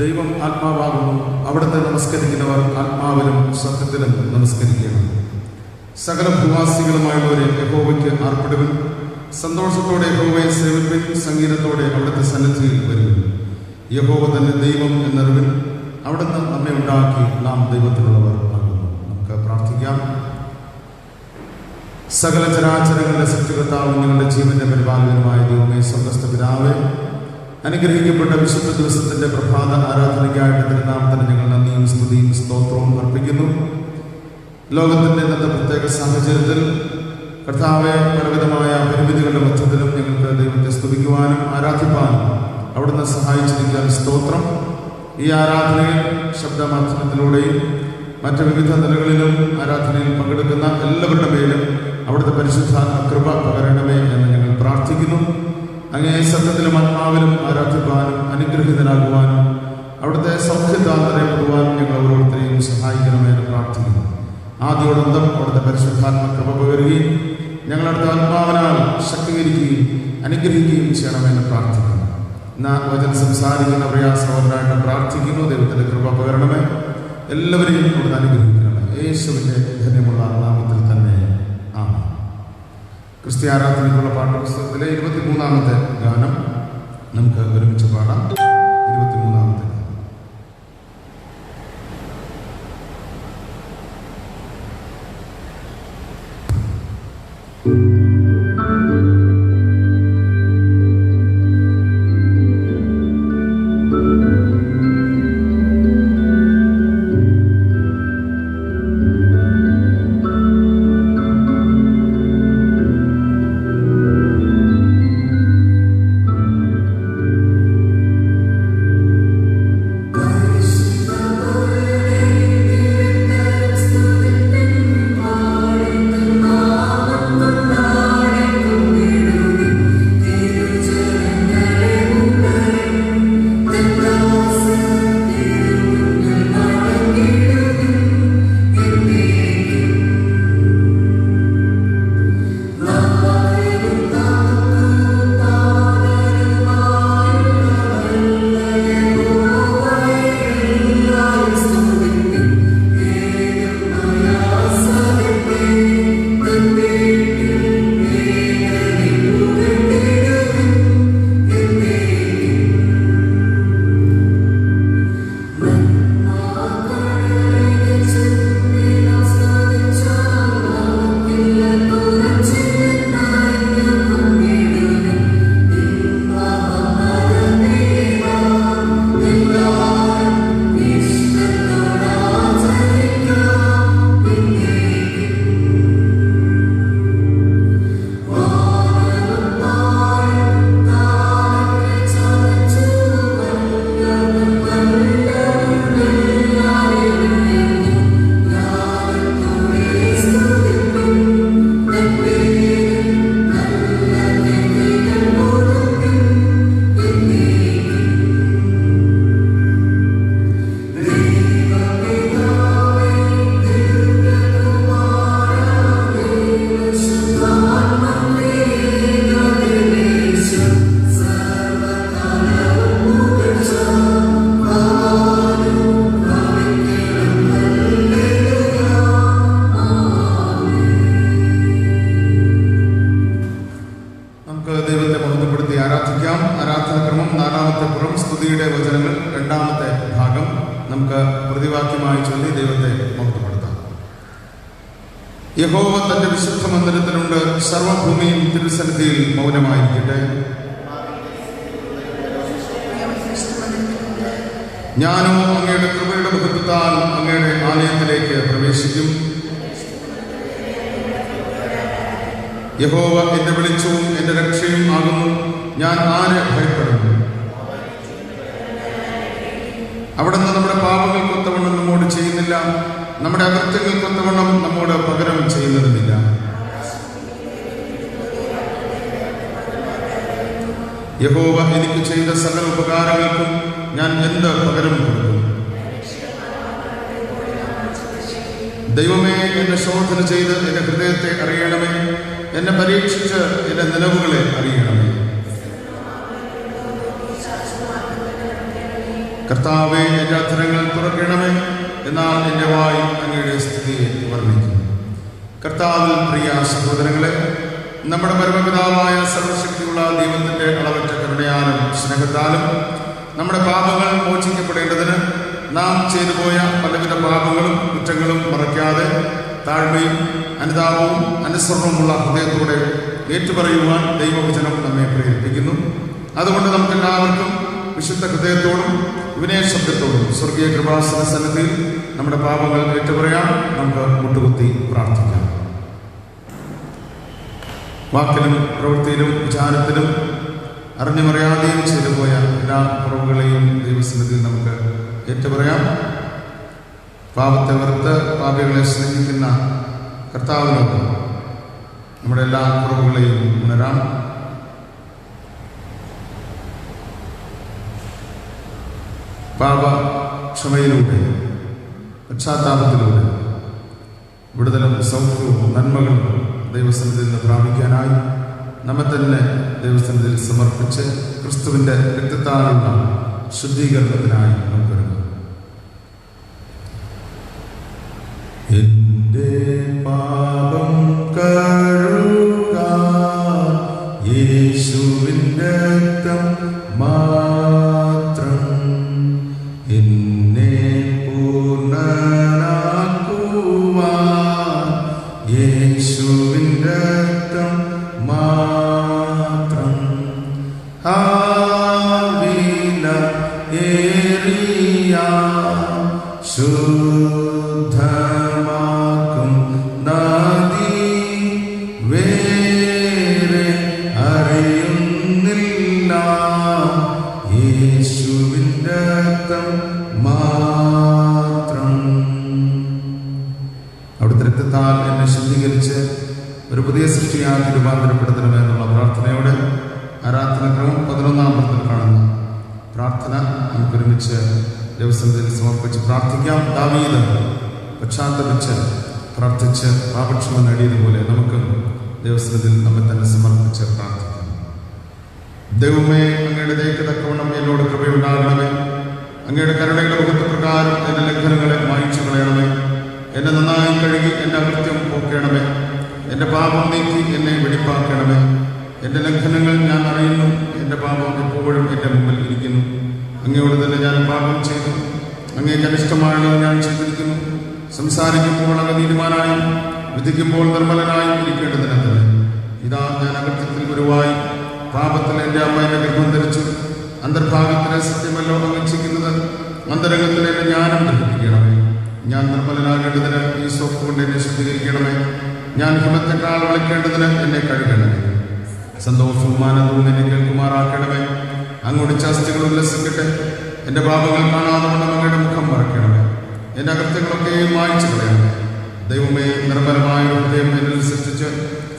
ദൈവം ആത്മാവാകുന്നു. അവിടുത്തെ നമസ്കരിക്കുന്നവർ ആത്മാവിലും സത്യത്തിലും നമസ്കരിക്കണം. സകല ഭൂവാസികളുമായുള്ളവരെ യഹോവയ്ക്ക് ആർപ്പിടുവിൻ. സന്തോഷത്തോടെ യഹോവയെ സേവിപ്പിൻ. സംഗീതത്തോടെ അവിടുത്തെ സന്നിധിയിൽ വരുവിൻ. യഹോവ തന്നെ ദൈവം എന്നറിവിൻ. അവിടുന്ന് നമ്മെ ഉണ്ടാക്കി നാം ദൈവത്തിലുള്ളവർ ആകുന്നു. നമുക്ക് പ്രാർത്ഥിക്കാം. സകല ചരാചരങ്ങളുടെ സൃഷ്ടികർത്താവും നിങ്ങളുടെ ജീവന്റെ പരിപാലകനുമായ ദൈവമേ, സ്വർഗ്ഗസ്ഥ പിതാവേ, അനുഗ്രഹിക്കപ്പെട്ട വിശുദ്ധ ദിവസത്തിന്റെ പ്രഭാത ആരാധനയ്ക്കായിട്ട് തിരുനാമത്തിന് ഞങ്ങൾ നന്ദിയും സ്തുതിയും സ്തോത്രവും അർപ്പിക്കുന്നു. ലോകത്തിന്റെ ഇന്നത്തെ പ്രത്യേക സാഹചര്യത്തിൽ കർത്താവെ, പലവിധമായ പരിമിതികളുടെ മധ്യത്തിലും ഞങ്ങൾക്ക് ദൈവത്തെ സ്തുതിക്കുവാനും ആരാധിപ്പാനും അവിടുന്ന് സഹായിച്ചിരിക്കാൻ സ്തോത്രം. ഈ ആരാധനയിൽ ശബ്ദമാധ്യമത്തിലൂടെയും മറ്റ് വിവിധ നിലകളിലും ആരാധനയിൽ പങ്കെടുക്കുന്ന എല്ലാവരുടെ പേരും അവിടുത്തെ പരിശുദ്ധ കൃപ പകരണമേ എന്ന് ഞങ്ങൾ പ്രാർത്ഥിക്കുന്നു. അങ്ങേ സത്യത്തിലും ആത്മാവിലും ആരാധിക്കുവാനും അനുഗ്രഹീതനാകുവാനും അവിടുത്തെ സൗഖ്യത്താന്തരപ്പെടുവാനും ഞങ്ങൾ ഓരോരുത്തരെയും സഹായിക്കണമെന്ന് പ്രാർത്ഥിക്കുന്നു. ആദ്യോടന്തം അവിടുത്തെ പരിശുദ്ധാത്മ കൃപ പകരുകയും ഞങ്ങളുടെ ആത്മാവിനാൽ ശക്തീകരിക്കുകയും അനുഗ്രഹിക്കുകയും ചെയ്യണമെന്ന് പ്രാർത്ഥിക്കുന്നു. വചനം സംസാരിക്കുന്ന പ്രയാസവരായിട്ട് പ്രാർത്ഥിക്കുന്നു. ദൈവത്തിന്റെ കൃപ പകരണമേ, എല്ലാവരെയും അവിടുന്ന് അനുഗ്രഹിക്കണമേ. യേശുവിന്റെ ധന്യമുള്ള നാമത്തിൽ തന്നെ ആമേൻ. ക്രിസ്ത്യ ആരാധനയ്ക്കുള്ള പാഠപുസ്തകത്തിലെ 23-ാമത്തെ ഗാനം നമുക്ക് ഒരുമിച്ച് പാടാം. 23-ാമത്തെ യഹോവ തന്റെ വിശുദ്ധ മന്ദിരത്തിലുണ്ട്. സർവഭൂമിയും തിരുസന്നിധിയിൽ മൗനമായിരിക്കട്ടെ. ഞാനോ അങ്ങയുടെ കൃപയുടെ മഹത്വത്താൽ അങ്ങയുടെ ആലയത്തിലേക്ക് പ്രവേശിക്കും. യഹോവ എന്റെ വെളിച്ചവും എന്റെ രക്ഷയും ആകുന്നു. ഞാൻ ആരെ ഭയപ്പെടുന്നു? അവിടുന്ന് നമ്മുടെ പാപങ്ങൾക്കൊത്തവണ്ണം നമ്മോട് ചെയ്യുന്നില്ല, നമ്മുടെ അകൃത്യങ്ങൾക്കൊത്തവണ്ണം നമ്മോട് പകരം ചെയ്യുന്നതുമില്ല. യഹോവ എനിക്ക് ചെയ്ത സകല ഉപകാരങ്ങൾക്കും ഞാൻ എന്ത് പകരം കൊടുക്കും? ദൈവമേ, എന്നെ ശോധന ചെയ്ത് എന്റെ ഹൃദയത്തെ അറിയണമേ. എന്നെ പരീക്ഷിച്ച് എന്റെ നിലവുകളെ അറിയണമേ. കർത്താവേ, എൻ്റെ അധരങ്ങൾ തുറക്കണമേ, എന്നാൽ എൻ്റെ വായ് അങ്ങയുടെ സ്തുതിയെ വർണ്ണിക്കും. കർത്താവിൽ പ്രിയ സഹോദരങ്ങളെ, നമ്മുടെ പരമപിതാവായ സർവശക്തിയുള്ള ദൈവത്തിൻ്റെ അളവറ്റ കരുണയാലും സ്നേഹത്താലും നമ്മുടെ പാപങ്ങൾ മോചിക്കപ്പെടേണ്ടതിന് നാം ചെയ്തു പോയ പലവിധ പാപങ്ങളും കുറ്റങ്ങളും മറയ്ക്കാതെ താഴ്മയും അനുതാപവും അനുസരണവുമുള്ള ഹൃദയത്തോടെ ഏറ്റുപറയുവാൻ ദൈവവചനം നമ്മെ പ്രേരിപ്പിക്കുന്നു. അതുകൊണ്ട് നമുക്കെല്ലാവർക്കും വിശുദ്ധ ഹൃദയത്തോടും വിനയശബ്ദത്തോടും സ്വർഗീയ കൃപാസന സന്നിധിയിൽ നമ്മുടെ പാപങ്ങൾ ഏറ്റുപറയാം. നമുക്ക് മുട്ടുകുത്തി പ്രാർത്ഥിക്കാം. വാക്കിലും പ്രവൃത്തിയിലും വിചാരത്തിലും അറിഞ്ഞുമറിയാതെയും ചെയ്തു പോയ എല്ലാ കുറവുകളെയും ദൈവസന്നിധിയിൽ നമുക്ക് ഏറ്റുപറയാം. പാപത്തെ വെറുത്ത് പാപികളെ സ്നേഹിക്കുന്ന കർത്താവിനോട് നമ്മുടെ എല്ലാ കുറവുകളെയും ഉണരാം. പാപക്ഷമയിലൂടെ പശ്ചാത്താപത്തിലൂടെ വിടുതലും സൗഖ്യവും നന്മകളും ദൈവസന്നിധിയിൽ നിന്ന് പ്രാപിക്കാനായി നമ്മെ തന്നെ ദൈവസന്നിധിയിൽ സമർപ്പിച്ച് ക്രിസ്തുവിൻ്റെ രക്തത്താലുള്ള ശുദ്ധീകരണത്തിനായി നമുക്കൊരുങ്ങാം. എൻ്റെ പാപം കഴുകാൻ യേശുവിൻ്റെ രക്തം മാത്രം, എന്നെ പൂർണ്ണനാക്കുവാൻ യേശുവിൻ്റെ രക്തം മാത്രം. ആവില ഏറിയ ശുദ്ധമാക്കും നദി വേറെ അറിയുന്നില്ല, യേശുവിൻ്റെ രക്തം മാത്രം. അവിടുത്തെ രക്തത്താൽ എന്നെ ശുദ്ധീകരിച്ച് ഒരു പുതിയ സൃഷ്ടിയാക്കി രൂപാന്തരപ്പെടുത്തണമെന്നുള്ള പ്രാർത്ഥനയോടെ ആരാധനക്രമം 11-ാം പദത്തിൽ കാണുന്ന പ്രാർത്ഥന നമുക്കൊരുമിച്ച് ദൈവസന്നിധിയിൽ സമർപ്പിച്ച് പ്രാർത്ഥിക്കാം. ദാവീദ് പശ്ചാത്തപിച്ച് പ്രാർത്ഥിച്ച് പാപക്ഷമ നേടിയതുപോലെ നമുക്ക് ദൈവസന്നിധിയിൽ നമ്മെ തന്നെ സമർപ്പിച്ച് പ്രാർത്ഥിക്കാം. ദൈവമേ, അങ്ങയുടെ ദയയ്ക്ക് തക്കവണ്ണം എന്നോട് കൃപയുണ്ടാകണമേ. അങ്ങയുടെ കരുണയുടെ മുഖത്വപ്രകാരം എൻ്റെ ലംഘനങ്ങളെ മായിച്ചു കളയണമേ. എന്നെ നന്നായി കഴുകി എൻ്റെ അകൃത്യം പോക്കണമേ. എൻ്റെ പാപം നീക്കി എന്നെ വെടിപ്പാക്കണമേ. എൻ്റെ ലംഘനങ്ങൾ ഞാൻ അറിയുന്നു, എൻ്റെ പാപം എപ്പോഴും എൻ്റെ മുമ്പിൽ ഇരിക്കുന്നു. അങ്ങയോട് തന്നെ ഞാൻ പാപം ചെയ്തു, അങ്ങേക്ക് അനിഷ്ടമായുള്ളത് ഞാൻ ചെയ്തിരിക്കുന്നു. സംസാരിക്കുമ്പോൾ അങ്ങ് നീതിമാനായും വിധിക്കുമ്പോൾ നിർമ്മലനായും ഇരിക്കേണ്ടതിന് തന്നെ. ഇതാ ഞാൻ അകൃത്യത്തിൽ ഗുരുവായി, പാപത്തിൽ എൻ്റെ അമ്മ എന്നെ ഗർഭം ധരിച്ചു. അന്തർഭാഗത്തിലെ സത്യമല്ലോ അങ്ങ് ചെയ്യുന്നത്, അന്തരംഗത്തിൽ എന്നെ ജ്ഞാനം ധരിപ്പിക്കണമേ. ഞാൻ നിർമ്മലനാകേണ്ടതിന് ഈ സോപ്പ് കൊണ്ട് എന്നെ ശുദ്ധീകരിക്കണമേ. ഞാൻ ഹിമത്തെക്കാൾ വിളിക്കേണ്ടതിന് എന്നെ കഴുകണമേ. സന്തോഷവും ആനന്ദവും എന്നെ കേൾക്കുമാറാക്കണമേ. അങ്ങോട്ട് ചാസ്തികൾ ഉല്ലസിക്കട്ടെ. എൻ്റെ പാപങ്ങൾ കാണാതെ അങ്ങയുടെ മുഖം മറയ്ക്കണമേ. എൻ്റെ അകൃത്യങ്ങളൊക്കെയും മായ്ച്ചു കളയണമേ. ദൈവമേ, നിർമ്മലമായ ഹൃദയം എന്നിൽ സൃഷ്ടിച്ച്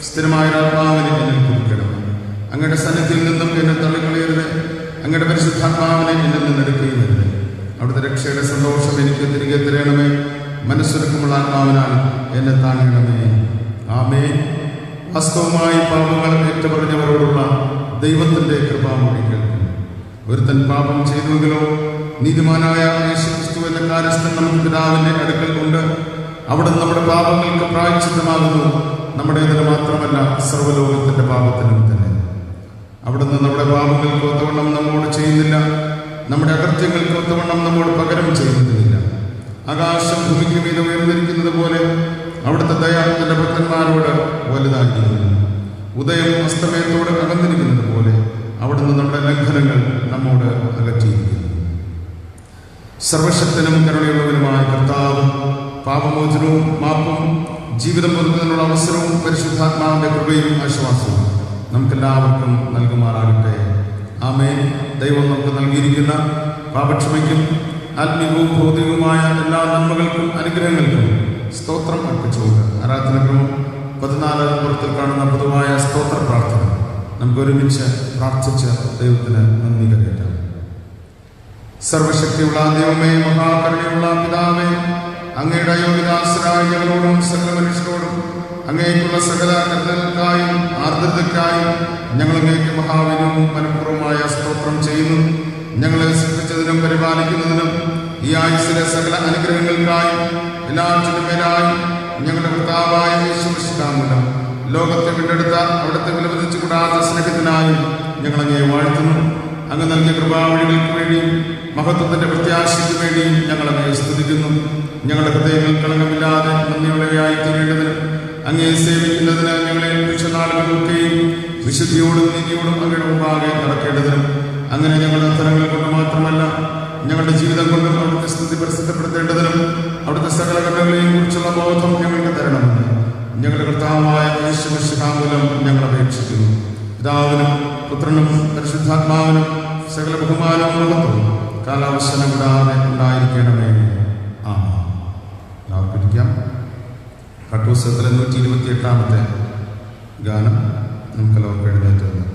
സ്ഥിരമായ ആത്മാവിനെ എന്നിൽ പുതുക്കണമേ. അങ്ങയുടെ സന്നിധിയിൽ നിന്നും എന്നെ തള്ളിക്കളയരുത്. അങ്ങയുടെ പരിശുദ്ധാത്മാവിനെ എന്നിൽ നിന്ന് എടുക്കുകയുമരുത്. അവിടുത്തെ രക്ഷയുടെ സന്തോഷം എനിക്ക് തിരികെ തരണമേ. മനസ്സൊരുക്കമുള്ള ആത്മാവിനാൽ എന്നെ താങ്ങണമേ. ആമേൻ. വാസ്തവമായി പാപങ്ങൾ ഏറ്റുപറഞ്ഞവരോടുള്ള ദൈവത്തിൻ്റെ കൃപാമൊഴി കേൾക്കും. ഒരുത്തൻ പാപം ചെയ്തുവെങ്കിലോ നീതിമാനായ യേശുക്രിസ്തു എന്ന കാര്യസ്ഥൻ നമുക്ക് പിതാവിൻ്റെ അടുക്കൽ ഉണ്ട്. അവിടുന്ന് നമ്മുടെ പാപങ്ങൾക്ക് പ്രായശ്ചിത്തമാകുന്നു. നമ്മുടേതിന് മാത്രമല്ല, സർവ്വലോകത്തിൻ്റെ പാപത്തിനും തന്നെ. അവിടുന്ന് നമ്മുടെ പാപങ്ങൾക്ക് ഒത്തവണ്ണം നമ്മോട് ചെയ്യുന്നില്ല, നമ്മുടെ അകൃത്യങ്ങൾക്ക് ഒത്തവണ്ണം നമ്മോട് പകരം ചെയ്യുന്നതില്ല. ആകാശം ഭൂമിക്ക് മീതെ ഉയർന്നിരിക്കുന്നത് പോലെ അവിടുത്തെ ദയ തന്റെ ഭക്തന്മാരോട് വലുതാക്കിയിരുന്നു. ഉദയം അസ്തമയത്തോട് അകന്നിരിക്കുന്നത് പോലെ അവിടുന്ന് നമ്മുടെ ലംഘനങ്ങൾ നമ്മോട് അകറ്റിയിരിക്കുന്നു. സർവശക്തനും കരുണയുള്ളവനുമായ കർത്താവ് പാപമോചനവും മാപ്പും ജീവിതം പുതുക്കുന്നതിനുള്ള അവസരവും പരിശുദ്ധാത്മാവിന്റെ കൃപയും ആശ്വാസവും നമുക്കെല്ലാവർക്കും നൽകുമാറാകട്ടെ. ആമേൻ. ദൈവം നമുക്ക് നൽകിയിരിക്കുന്ന പാപക്ഷമയ്ക്കും ആത്മീയവും ഭൗതികവുമായ എല്ലാ നന്മകൾക്കും അനുഗ്രഹങ്ങൾക്കും സ്തോത്രം അർപ്പിച്ചുകൊണ്ട് ആരാധനക്രമം 14-ാം പദത്തിൽ കാണുന്ന പൊതുവായ സ്തോത്ര പ്രാർത്ഥന നമുക്ക് ഒരുമിച്ച് പ്രാർത്ഥിച്ച് ദൈവത്തിന് നന്ദി കരയറ്റാം. സർവശക്തിയുള്ള ദൈവമേ, മഹാകരുണയുള്ള പിതാവേ, അങ്ങയുടെ യോഗ്യദാസരായ ഞങ്ങളോടും സകല മനുഷ്യരോടും അങ്ങേക്കുള്ള സകല കരുതലുകൾക്കായും ആർദ്രതയ്ക്കായും ഞങ്ങൾ അങ്ങേക്ക് മഹാവിനവും മനഃപൂർവ്വമായ സ്തോത്രം ചെയ്യുന്നു. ഞങ്ങളെ സൃഷ്ടിച്ചതിനും പരിപാലിക്കുന്നതിനും ഈ ആയുസ്സിലെ സകല അനുഗ്രഹങ്ങൾക്കായി എല്ലാറ്റിനും മേലായി ഞങ്ങളുടെ കർത്താവായ യേശുക്രിസ്തുവിനാൽ ലോകത്തെ വീണ്ടെടുത്ത അവിടുത്തെ വിലമതിച്ചു കൂടാത്ത സ്നേഹത്തിനായി ഞങ്ങൾ അങ്ങയെ വാഴ്ത്തുന്നു. അങ്ങ് നൽകിയ കൃപാവഴികൾക്ക് വേണ്ടിയും മഹത്വത്തിന്റെ പ്രത്യാശയ്ക്ക് വേണ്ടിയും ഞങ്ങൾ അങ്ങയെ സ്തുതിക്കുന്നു. ഞങ്ങളുടെ ഹൃദയങ്ങൾ കളങ്കമില്ലാതെ നന്ദിയുള്ളവയായി തീരേണ്ടതിനും അങ്ങയെ സേവിക്കുന്നതിന് ഞങ്ങളെ ഏൽപ്പിച്ച നാളുകളൊക്കെയും വിശുദ്ധിയോടും നീതിയോടും അങ്ങയുടെ മുമ്പാകെ നടക്കേണ്ടതിനും അങ്ങനെ ഞങ്ങളുടെ അത്തരങ്ങൾ കൊണ്ട് മാത്രമല്ല ഞങ്ങളുടെ ജീവിതം കൊണ്ടും അവിടുത്തെ സ്തുതി പ്രസിദ്ധപ്പെടുത്തേണ്ടതിനും അവിടുത്തെ സകല ഘട്ടങ്ങളെയും കുറിച്ചുള്ള ബോധം ഞങ്ങൾക്ക് തരണമെന്ന് ഞങ്ങളുടെ കർത്താവായ യേശുമിശിഹാമൂലം ഞങ്ങൾ അപേക്ഷിക്കുന്നു. പിതാവിനും പുത്രനും പരിശുദ്ധാത്മാവിനും സകല ബഹുമാനവും മഹത്വവും കാലാവസരം കൂടാതെ ഉണ്ടായിരിക്കണമേ. എല്ലാവർക്കും കട്ടൂസത്തിലെ 128-ാമത്തെ ഗാനം നമുക്കെല്ലാവർക്കും എഴുന്നേറ്റ് വന്നു.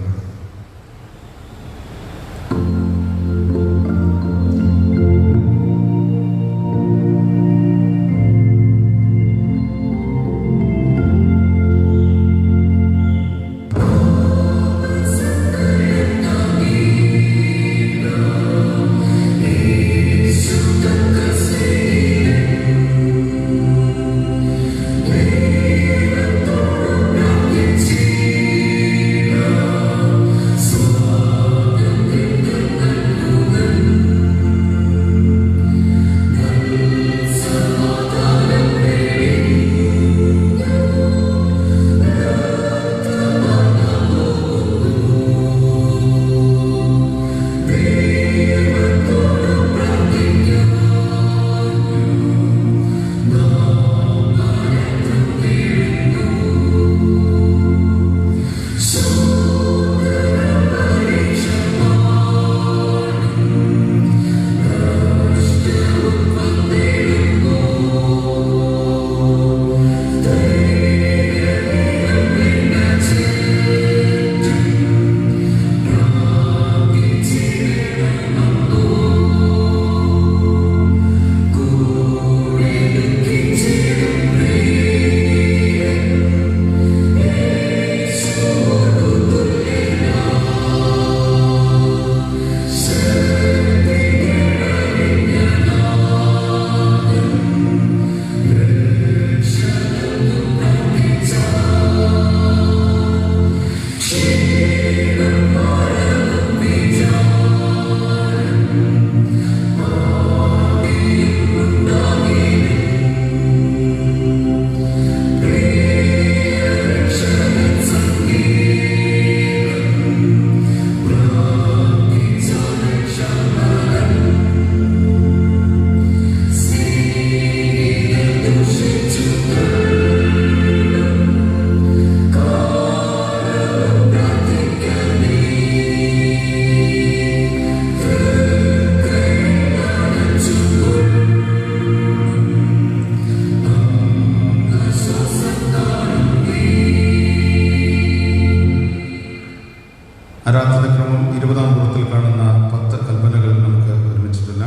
ആരാധനക്രമം 20-ാം കൂടത്തിൽ കാണുന്ന 10 കൽപ്പനകൾ നമുക്ക് ഒരുമിച്ചിട്ടില്ല.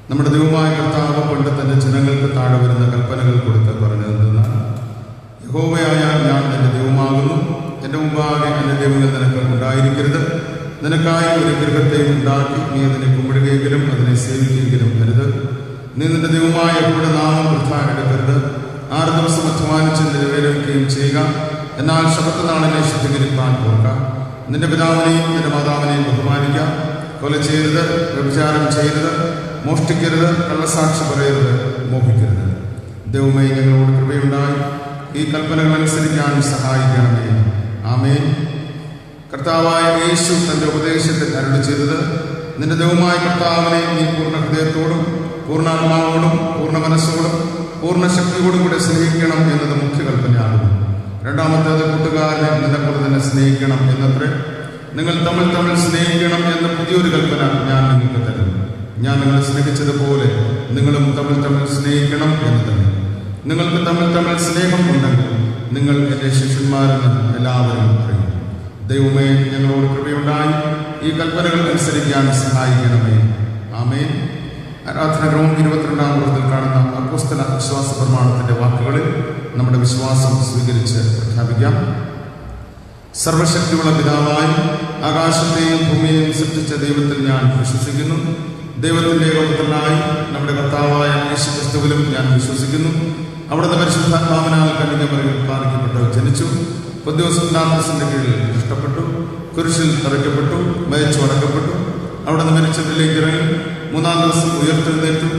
നമ്മുടെ ദൈവമായ കർത്താവ് പണ്ട് തന്റെ ജനങ്ങൾക്ക് താഴെ വരുന്ന കൽപ്പനകൾ കൊടുത്ത് പറഞ്ഞതെന്നാൽ, യഹോവയായ ഞാൻ എൻ്റെ ദൈവമാകുന്നു, എൻ്റെ മുമ്പാകെ എൻ്റെ ദൈവങ്ങൾ നിനക്ക് ഉണ്ടായിരിക്കരുത്. നിനക്കായി ഒരു ഗൃഹത്തെ ഉണ്ടാക്കി നീ അതിനെ കുമ്പിടുകയെങ്കിലും അതിനെ സേവിക്കുകയെങ്കിലും അരുത്. നീ നിന്റെ ദൈവമായ യഹോവയുടെ നാമം വൃഥാ എടുക്കരുത്. 6 ദിവസം അധ്വാനിച്ച് നിറവേറ്റുകയും ചെയ്യുക. എന്നാൽ ശബ്ബത്ത് നാളിനെ ശുദ്ധീകരിക്കാൻ ഓർക്കുക. നിന്റെ പിതാവിനെയും നിന്റെ മാതാവിനെയും ബഹുമാനിക്കുക. കൊല ചെയ്യരുത്, വ്യഭിചാരം ചെയ്യരുത്, മോഷ്ടിക്കരുത്, കള്ളസാക്ഷി പറയരുത്, മോഹിക്കരുത്. ദൈവമേ, ഞങ്ങളോട് കൃപയുണ്ടായി ഈ കൽപ്പനകൾ അനുസരിക്കാൻ സഹായിക്കണമേ. ആമേൻ. കർത്താവായ യേശു തന്റെ ഉപദേശത്തിൽ അരുളി ചെയ്തത്, നിന്റെ ദൈവമായ കർത്താവിനെ നീ പൂർണ്ണ ഹൃദയത്തോടും പൂർണ്ണാത്മാവോടും പൂർണ്ണ മനസ്സോടും പൂർണ്ണ ശക്തിയോടും കൂടെ സ്നേഹിക്കണം എന്നത് മുഖ്യ കൽപ്പനയാകുന്നു. രണ്ടാമത്തേത്, കൂട്ടുകാരനെ നിന്നെപ്പോലെ തന്നെ സ്നേഹിക്കണം എന്നത്രേ. നിങ്ങൾ തമ്മിൽ സ്നേഹിക്കണം എന്ന പുതിയൊരു കൽപ്പന ഞാൻ നിങ്ങൾക്ക് തരുന്നു. ഞാൻ നിങ്ങളെ സ്നേഹിച്ചതുപോലെ നിങ്ങളും തമ്മിൽ സ്നേഹിക്കണം എന്ന് തന്നെ. നിങ്ങൾക്ക് തമ്മിൽ സ്നേഹം ഉണ്ടെങ്കിൽ നിങ്ങൾ എൻ്റെ ശിഷ്യന്മാരെന്ന് എല്ലാവരും അറിയും. ദൈവമേ, ഞങ്ങളോട് കൃപയുണ്ടായി ഈ കൽപ്പനകൾ അനുസരിക്കാൻ സഹായിക്കണമേ. ആമേൻ. ആരാധനക്രമം 22-ാം കൂടത്തിൽ കാണുന്ന അപ്പോസ്തല വിശ്വാസ പ്രമാണത്തിന്റെ വാക്കുകളിൽ നമ്മുടെ വിശ്വാസം സ്വീകരിച്ച് പ്രഖ്യാപിക്കാം. സർവശക്തിയുള്ള പിതാവായി ആകാശത്തെയും ഭൂമിയെയും സൃഷ്ടിച്ച ദൈവത്തിൽ ഞാൻ വിശ്വസിക്കുന്നു. ദൈവത്തിൻ്റെ ഏകപുത്രനായി നമ്മുടെ കർത്താവായ യേശുക്രിസ്തുവിലും ഞാൻ വിശ്വസിക്കുന്നു. അവിടുന്ന് പരിശുദ്ധാത്മാവിനാൽ കന്യകമറിയിൽ പാലിക്കപ്പെട്ട് ജനിച്ചു. പൊന്തിയോസ് പിലാത്തോസിന്റെ കീഴിൽ കഷ്ടപ്പെട്ടു, കുരിശിൽ തറയ്ക്കപ്പെട്ടു, മരിച്ചു അടക്കപ്പെട്ടു. അവിടുന്ന് മരിച്ചവരിലേക്ക് ഇറങ്ങി, മൂന്നാം ദിവസം ഉയർത്തെഴുന്നേറ്റു.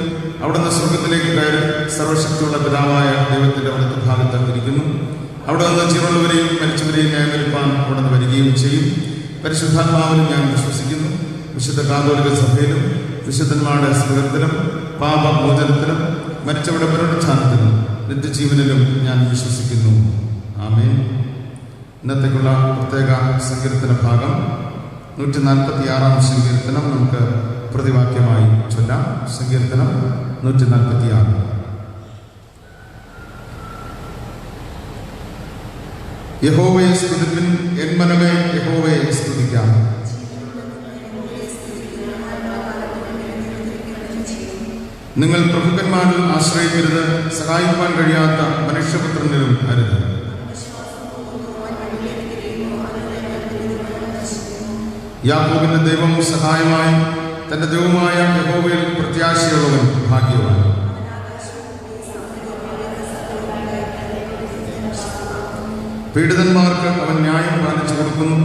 അവിടുന്ന് സ്വർഗത്തിലേക്ക് കയറി സർവശക്തിയുള്ള പിതാവായ ദൈവത്തിന്റെ വലത്ത് ഭാഗത്ത് ഇരിക്കുന്നു. അവിടെ നിന്ന് ജീവനുള്ളവരെയും മരിച്ചവരെയും ന്യായീകരിപ്പാൻ അവിടുന്ന് വരികയും ചെയ്യും. പരിശുദ്ധാത്മാവിലും ഞാൻ വിശ്വസിക്കുന്നു. വിശുദ്ധ കാതോലിക സഭയിലും വിശുദ്ധന്മാരുടെ സ്മരണത്തിലും പാപമോചനത്തിലും മരിച്ചവരുടെ പുനരുത്ഥാനത്തിലും നിത്യജീവനിലും ഞാൻ വിശ്വസിക്കുന്നു. ആമേൻ. ഇന്നത്തേക്കുള്ള പ്രത്യേക സങ്കീർത്തന ഭാഗം 146 സങ്കീർത്തനം നമുക്ക് പ്രതിവാക്യമായി ചൊല്ലാം. സങ്കീർത്തനം 146. യഹോവയെ സ്തുതിപ്പിൻ, എൻ മനമേ യഹോവയെ സ്തുതിക്കാം. നിങ്ങൾ പ്രഭുക്കന്മാരിൽ ആശ്രയിക്കരുത്, സഹായിക്കാൻ കഴിയാത്ത മനുഷ്യപുത്രനിലും അരുത്. യാക്കോബിന്റെ ദൈവം സഹായമായി, തന്റെ ദൈവമായ യഹോവയിൽ പ്രത്യാശയുള്ളവൻ ഭാഗ്യവാൻ. പീഡിതന്മാർക്ക് അവൻ ന്യായം പാലിച്ചു കൊടുക്കുന്നു,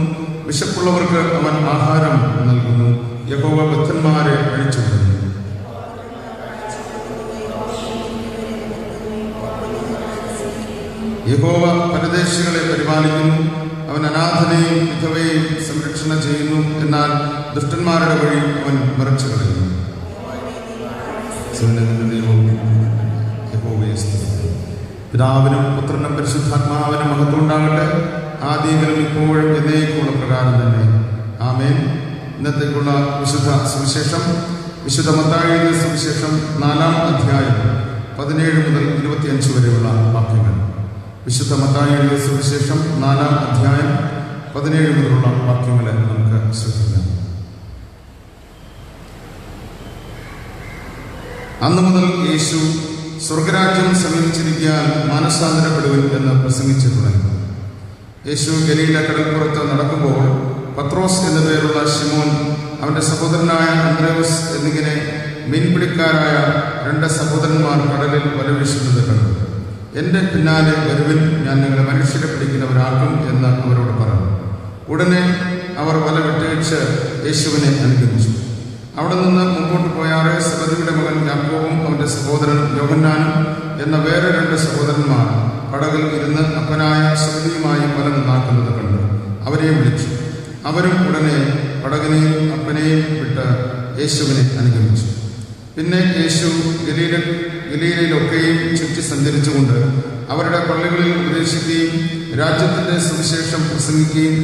വിശപ്പുള്ളവർക്ക് അവൻ ആഹാരം നൽകുന്നു. യഹോവ ബദ്ധന്മാരെ അഴിച്ചുവിടുന്നു. യഹോവ പരദേശികളെ പരിപാലിക്കുന്നു, അവൻ അനാഥനെയും വിധവയെയും സംരക്ഷണം ചെയ്യുന്നു. എന്നാൽ ദുഷ്ടന്മാരുടെ വഴി അവൻ മറച്ചു കളയുന്നു. പിതാവിനും പുത്രനും പരിശുദ്ധാത്മാവിനും മഹത്വം ഉണ്ടാകട്ടെ, ആദിയിലും ഇപ്പോഴും എന്നേക്കുമുള്ള പ്രകാരം തന്നെ. ആമേൻ. ഇന്നത്തേക്കുള്ള വിശുദ്ധ സുവിശേഷം വിശുദ്ധ മത്തായി എഴുതിയ സുവിശേഷം 4-ാം അധ്യായം 17 മുതൽ 25 വരെയുള്ള വാക്യങ്ങൾ. വിശുദ്ധ മത്തായി എഴുതിയ സുവിശേഷം 4-ാം അധ്യായം 17 മുതലുള്ള വാക്യങ്ങളെ നമുക്ക് ശ്രദ്ധിക്കാം. അന്നു മുതൽ യേശു സ്വർഗരാജ്യം സമീപിച്ചിരിക്കാൻ മാനസാന്തരപ്പെടുവിൻ എന്ന് പ്രസംഗിച്ചു തുടങ്ങി. യേശു ഗലീല കടൽപ്പുറത്ത് നടക്കുമ്പോൾ പത്രോസ് എന്നു പേരുള്ള ശിമോൻ, അവന്റെ സഹോദരനായ അന്ത്രയോസ് എന്നിങ്ങനെ മീൻപിടിക്കാരായ 2 സഹോദരന്മാർ കടലിൽ വല വീശുന്നത് കണ്ടു. എന്റെ പിന്നാലെ വരുവിൻ, ഞാൻ നിങ്ങളെ മനുഷ്യരെ പിടിക്കുന്നവരാക്കും എന്ന് അവരോട് പറഞ്ഞു. ഉടനെ അവർ വല വിട്ടഴിച്ച് യേശുവിനെ അനുഗമിച്ചു. അവിടെ നിന്ന് മുമ്പോട്ട് പോയാറെ സെബദിയുടെ മകൻ യാക്കോബും അവന്റെ സഹോദരൻ യോഹന്നാനും എന്ന വേറെ 2 സഹോദരന്മാർ പടകിൽ ഇരുന്ന് അപ്പനായ സെബദിയുമായി വല നന്നാക്കുന്നത് കണ്ടു. അവരെയും വിളിച്ചു. അവരും ഉടനെ പടകിനെയും അപ്പനെയും വിട്ട് യേശുവിനെ അനുഗമിച്ചു. പിന്നെ യേശു ഗലീലയിലൊക്കെയും ചുറ്റി സഞ്ചരിച്ചുകൊണ്ട് അവരുടെ പള്ളികളിൽ ഉപദേശിക്കുകയും രാജ്യത്തിന്റെ സുവിശേഷം പ്രസംഗിക്കുകയും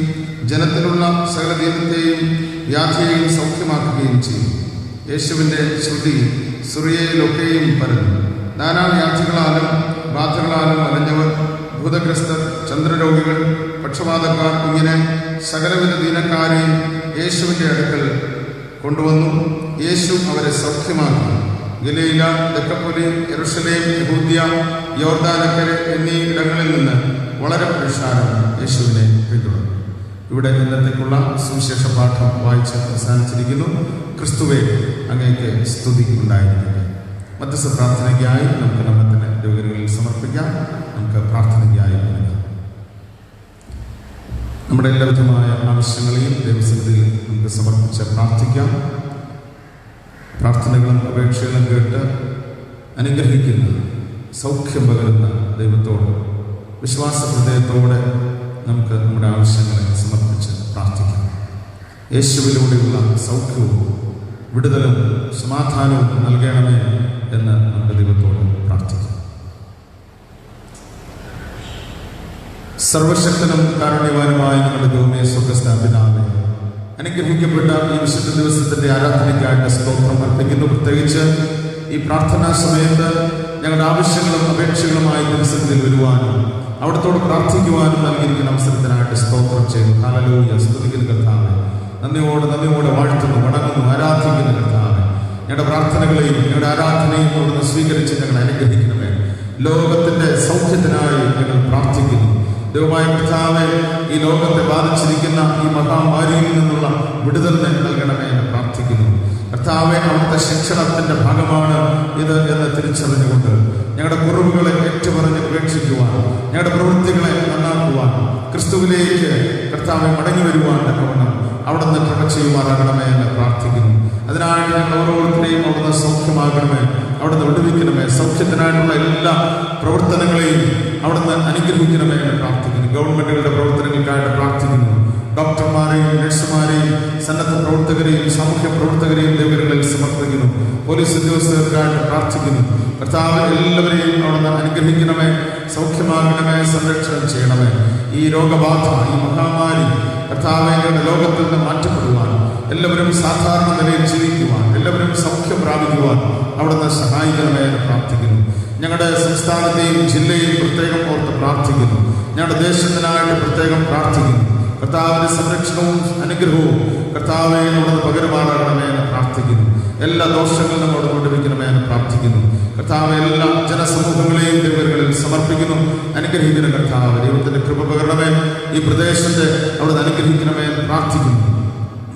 ജനത്തിലുള്ള സകലദീനത്തെയും വ്യാധിയെയും സൗഖ്യമാക്കുകയും ചെയ്തു. യേശുവിന്റെ ശ്രുതി സുറിയയിലൊക്കെയും പരന്നു. നാനാവ്യാധികളാലും ബാധകളാലും അലഞ്ഞവർ, ഭൂതഗ്രസ്തർ, ചന്ദ്രരോഗികൾ, പക്ഷപാതക്കാർ, ഇങ്ങനെ സകലവിധ ദീനക്കാരെയും യേശുവിന്റെ അടുക്കൽ കൊണ്ടുവന്നു. യേശു അവരെ സൗഖ്യമാക്കി. ഗലീല, ദെക്കപ്പൊലി, യെരൂശലേം, യഹൂദ്യ, യോർദാനക്കരെ എന്നീ ഇടങ്ങളിൽ നിന്ന് വളരെ പുരുഷാരം യേശുവിനെ പിന്തുടർന്നു. ഇവിടെ ഇന്നത്തേക്കുള്ള സുവിശേഷ പാഠം വായിച്ച് അവസാനിച്ചിരിക്കുന്നു. ക്രിസ്തുവേ, അങ്ങേക്ക് സ്തുതി ഉണ്ടായിരിക്കട്ടെ. മധ്യസ്ഥ പ്രാർത്ഥനയ്ക്കായി നമുക്ക് നമ്മെ തന്നെ ദൈവകരങ്ങളിൽ സമർപ്പിക്കാം. നമുക്ക് പ്രാർത്ഥനയ്ക്കായി നൽകാം. നമ്മുടെ എല്ലാവിധമായ ആവശ്യങ്ങളെയും ദൈവസന്നിധിയിൽ നമുക്ക് സമർപ്പിച്ച് പ്രാർത്ഥിക്കാം. പ്രാർത്ഥനകളും അപേക്ഷകളും കേട്ട് അനുഗ്രഹിക്കുന്ന, സൗഖ്യം പകരുന്ന ദൈവത്തോട് വിശ്വാസ ഹൃദയത്തോടെ നമുക്ക് നമ്മുടെ ആവശ്യങ്ങളെ സമർപ്പിച്ച് പ്രാർത്ഥിക്കാം. യേശുവിലൂടെയുള്ള സൗഖ്യവും വിടുതലും സമാധാനവും നൽകണമേ എന്ന് നമുക്ക് ദൈവത്തോട് പ്രാർത്ഥിക്കാം. സർവശക്തനും കാരുണ്യവാനുമായ ഞങ്ങളുടെ ദൈവമേ, സ്വർഗ്ഗസ്ഥ പിതാവേ, അനുഗ്രഹിക്കപ്പെട്ട ഈ വിശുദ്ധ ദിവസത്തിന്റെ ആരാധനയ്ക്കായിട്ട് സ്തോത്രം അർപ്പിക്കുന്നു. പ്രത്യേകിച്ച് ഈ പ്രാർത്ഥനാ സമയത്ത് ഞങ്ങളുടെ ആവശ്യങ്ങളും അപേക്ഷകളുമായി ദിവസത്തിൽ വരുവാനും അവിടത്തോട് പ്രാർത്ഥിക്കുവാനും നൽകിയിരിക്കുന്ന അവസരത്തിനായിട്ട് സ്തോത്രം ചെയ്യുന്നു. ഹല്ലേലൂയ. സ്തുതിക്കുന്ന കർത്താവേ, നന്ദിയോടെ വാഴ്ത്തുന്നു, വണങ്ങുന്നു, ആരാധിക്കുന്ന കർത്താവേ, ഞങ്ങളുടെ പ്രാർത്ഥനകളെയും ഞങ്ങളുടെ ആരാധനയും അവിടുന്ന് സ്വീകരിച്ച് ഞങ്ങൾ അനുഗ്രഹിക്കണമേ. ലോകത്തിന്റെ സൗഖ്യത്തിനായി ഞങ്ങൾ പ്രാർത്ഥിക്കുന്നു. ദൈവമായ കർത്താവേ, ഈ ലോകത്തെ ബാധിച്ചിരിക്കുന്ന ഈ മഹാമാരിയിൽ നിന്നുള്ള വിടുതലിനെ നൽകണമേ എന്ന് പ്രാർത്ഥിക്കുന്നു. കർത്താവെ, അവിടുത്തെ ശിക്ഷണത്തിന്റെ ഭാഗമാണ് ഇത് എന്ന് തിരിച്ചറിഞ്ഞുകൊണ്ട് ഞങ്ങളുടെ കുറവുകളെ ഏറ്റുപറഞ്ഞ് ഉപേക്ഷിക്കുവാൻ, ഞങ്ങളുടെ പ്രവൃത്തികളെ നന്നാക്കുവാൻ, ക്രിസ്തുവിലേക്ക് കർത്താവെ മടങ്ങി വരുവാൻ തക്കവണ്ണം അവിടുന്ന് കൃപ ചെയ്യുമാറാകണമേ എന്ന് പ്രാർത്ഥിക്കുന്നു. അതിനായിട്ട് ഞങ്ങൾ ഓരോരുത്തരെയും അവിടുന്ന് സൗഖ്യമാകണമേ, അവിടുന്ന് വിടുവിക്കണമേ. സൗഖ്യത്തിനായിട്ടുള്ള എല്ലാ പ്രവർത്തനങ്ങളെയും അവിടുന്ന് അനുഗ്രഹിക്കണമേ എന്ന് പ്രാർത്ഥിക്കുന്നു. ഗവൺമെന്റുകളുടെ പ്രവർത്തനങ്ങൾക്കായിട്ട് പ്രാർത്ഥിക്കുന്നു. ഡോക്ടർമാരെയും നഴ്സുമാരെയും സന്നദ്ധ പ്രവർത്തകരെയും സാമൂഹ്യ പ്രവർത്തകരെയും ദൈവങ്ങളിൽ സമർപ്പിക്കുന്നു. പോലീസ് ഉദ്യോഗസ്ഥർക്കായിട്ട് പ്രാർത്ഥിക്കുന്നു. കർത്താവ് എല്ലാവരെയും അവിടുന്ന് അനുഗ്രഹിക്കണമേ, സൗഖ്യമാകണമേ, സംരക്ഷണം ചെയ്യണമേ. ഈ രോഗബാധ, ഈ മഹാമാരി കർത്താവെ ലോകത്തിൽ നിന്ന് മാറ്റപ്പെടുവാൻ, എല്ലാവരും സാധാരണ നിലയിൽ ജീവിക്കുവാൻ, എല്ലാവരും സൗഖ്യം പ്രാപിക്കുവാൻ അവിടുന്ന് സഹായിക്കണമേ എന്ന് പ്രാർത്ഥിക്കുന്നു. ഞങ്ങളുടെ സംസ്ഥാനത്തെയും ജില്ലയെയും പ്രത്യേകം ഓർത്ത് പ്രാർത്ഥിക്കുന്നു. ഞങ്ങളുടെ ദേശത്തിനായിട്ട് പ്രത്യേകം പ്രാർത്ഥിക്കുന്നു. കർത്താവിന്റെ സംരക്ഷണവും അനുഗ്രഹവും കർത്താവെ അവിടുന്ന് പകരമാറാകണമേ എന്ന് പ്രാർത്ഥിക്കുന്നു. എല്ലാ ദോഷങ്ങളും അവിടെ കൊണ്ടുവയ്ക്കണമേ എന്ന് പ്രാർത്ഥിക്കുന്നു. കർത്താവ് എല്ലാ ജനസമൂഹങ്ങളെയും ദൈവങ്ങളിൽ സമർപ്പിക്കുന്നു. അനുഗ്രഹിക്കുന്ന കർത്താവ് ദൈവത്തിന്റെ കൃപ പകരണമേ. ഈ പ്രദേശത്തെ അവിടുന്ന് അനുഗ്രഹിക്കണമേ എന്ന് പ്രാർത്ഥിക്കുന്നു.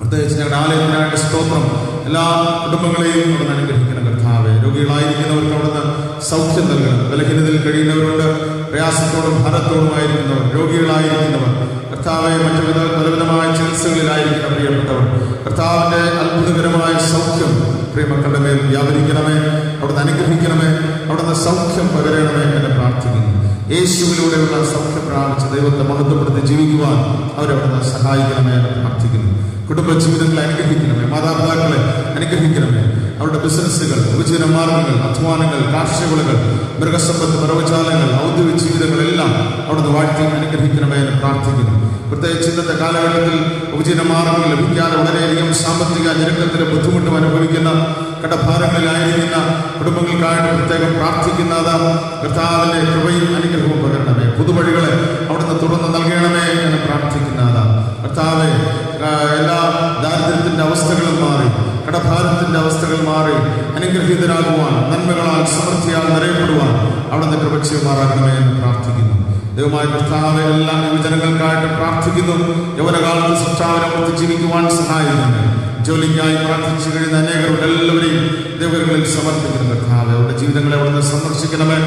പ്രത്യേകിച്ച് ഞങ്ങളുടെ ആലയത്തിനായിട്ട് സ്തോത്രം. എല്ലാ കുടുംബങ്ങളെയും അവിടുന്ന് അനുഗ്രഹിക്കുന്ന കർത്താവെ, രോഗികളായിരിക്കുന്നവർക്ക് അവിടുന്ന് സൗഖ്യം നൽകണം. ബലഹീനതയിൽ കഴിയുന്നവരുണ്ട്, പ്രയാസത്തോടും ഭാരത്തോടുമായിരിക്കുന്നവർ, രോഗികളായിരിക്കുന്നവർ, കർത്താവെ മറ്റു പലവിധമായ ചികിത്സകളിലായിരിക്കുന്ന പ്രിയപ്പെട്ടവർ, കർത്താവിന്റെ അത്ഭുതകരമായ സൗഖ്യം പ്രിയമക്കളുടെ മേൽ വ്യാപരിക്കണമേ, അവിടുന്ന് അനുഗ്രഹിക്കണമേ, അവിടുന്ന് സൗഖ്യം പകരണമേ എന്ന് പ്രാർത്ഥിക്കുന്നു. യേശുവിലൂടെയുള്ള സൗഖ്യം പ്രാപിച്ച് ദൈവത്തെ മഹത്വപ്പെടുത്തി ജീവിക്കുവാൻ അവരവിടുന്ന് സഹായിക്കണമേ എന്ന് പ്രാർത്ഥിക്കുന്നു. കുടുംബജീവിതങ്ങളെ അനുഗ്രഹിക്കണമേ, മാതാപിതാക്കളെ അനുഗ്രഹിക്കണമേ. അവരുടെ ബിസിനസ്സുകൾ, ഉപജീവന മാർഗങ്ങൾ, അധ്വാനങ്ങൾ, കാർഷിക വിളകൾ, മൃഗസമ്പത്ത്, മൃഗജാലങ്ങൾ, ഔദ്യോഗിക ജീവിതങ്ങളെല്ലാം അവിടുന്ന് വാഴ്ത്തി അനുഗ്രഹിക്കണമേ എന്ന് പ്രാർത്ഥിക്കുന്നു. പ്രത്യേകിച്ച് ഇന്നത്തെ കാലഘട്ടത്തിൽ ഉപജീവന മാർഗങ്ങൾ ലഭിക്കാതെ വളരെയധികം സാമ്പത്തിക ഞെരുക്കത്തിലും ബുദ്ധിമുട്ടും അനുഭവിക്കുന്ന, കടഭാരങ്ങളിലായിരിക്കുന്ന കുടുംബങ്ങൾക്കായിട്ട് പ്രത്യേകം പ്രാർത്ഥിക്കുന്നത് കർത്താവിന്റെ കൃപയും അനുഗ്രഹവും പകരണമേ. പുതുവഴികളെ അവിടുന്ന് തുറന്ന് നൽകണമേ എന്ന് പ്രാർത്ഥിക്കുന്നത് കർത്താവെ, എല്ലാ ദാരിദ്ര്യത്തിന്റെ അവസ്ഥകളും മാറി, കടഭാരത്തിന്റെ അവസ്ഥകൾ മാറി അനുഗ്രഹീതരാകുവാൻ, നന്മകളാൽ സമൃദ്ധിയാൽ നിറയപ്പെടുവാൻ അവിടുന്ന് കൃപ ചെയ്യുമാറാകണമേ എന്ന് പ്രാർത്ഥിക്കുന്നു. ദൈവമായ കർത്താവെ, എല്ലാ യുവജനങ്ങൾക്കായിട്ട് പ്രാർത്ഥിക്കുന്നു. യൗവനകാലത്ത് സൃഷ്ടാവിനൊത്ത് ജീവിക്കുവാൻ സഹായിക്കണമേ. ജോലിക്കായി പ്രാർത്ഥിച്ചു കഴിയുന്ന അനേകരുടെ എല്ലാവരെയും ദൈവങ്ങളിൽ സമർപ്പിക്കുന്ന കർത്താവെ, അവരുടെ ജീവിതങ്ങളെ അവിടുന്ന് സന്ദർശിക്കണമേ.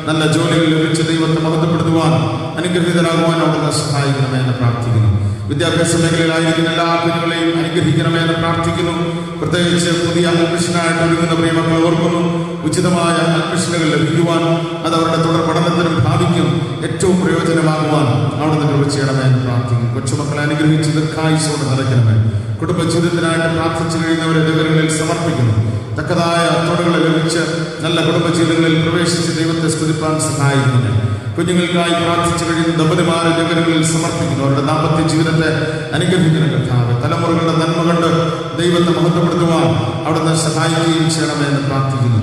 നല്ല ജോലികൾ ലഭിച്ച് ദൈവത്തെ മഹത്വപ്പെടുത്തുവാൻ, അനുഗ്രഹീതരാകുവാൻ അവിടുന്ന് സഹായിക്കണമേ എന്ന് പ്രാർത്ഥിക്കുന്നു. വിദ്യാഭ്യാസ മേഖലയിലായിരിക്കുന്ന എല്ലാ കുഞ്ഞുങ്ങളെയും അനുഗ്രഹിക്കണമേ എന്ന് പ്രാർത്ഥിക്കുന്നു. പ്രത്യേകിച്ച് പുതിയ അഡ്മിഷനായിട്ട് ഒരുങ്ങുന്ന പ്രിയമക്കൾ ഓർക്കുന്നു. ഉചിതമായ അഡ്മിഷനുകൾ ലഭിക്കുവാൻ, അത് അവരുടെ തുടർ പഠനത്തിനും ഭാവിക്കും ഏറ്റവും പ്രയോജനമാകുവാൻ അവിടുന്ന് കൃപ ചെയ്യണമേ എന്ന് പ്രാർത്ഥിക്കുന്നു. കൊച്ചുമക്കളെ അനുഗ്രഹിച്ച് ദീർഘായുസ്സോടെ നിറയ്ക്കണമേ. കുടുംബജീവിതത്തിനായിട്ട് പ്രാർത്ഥിച്ചു കഴിയുന്നവരെ ദൈവങ്ങളിൽ സമർപ്പിക്കുന്നു. തക്കതായ തൊടുകളെ ലഭിച്ച് നല്ല കുടുംബജീവിതങ്ങളിൽ പ്രവേശിച്ച് ദൈവത്തെ സ്തുതിപ്പാൻ സഹായിക്കുന്നു. കുഞ്ഞുങ്ങൾക്കായി പ്രാർത്ഥിച്ചു കഴിയുന്ന ദമ്പതിമാരെ ദൈവങ്ങളിൽ സമർപ്പിക്കുന്നു. അവരുടെ ദാമ്പത്യ ജീവിതത്തെ അനുഗ്രഹിക്കുന്ന കർത്താവ്, തലമുറകളുടെ നന്മ കണ്ട് ദൈവത്തെ മഹത്വപ്പെടുത്തുവാൻ അവിടുന്ന് സഹായിക്കുകയും ചെയ്യണമേ എന്ന് പ്രാർത്ഥിക്കുന്നു.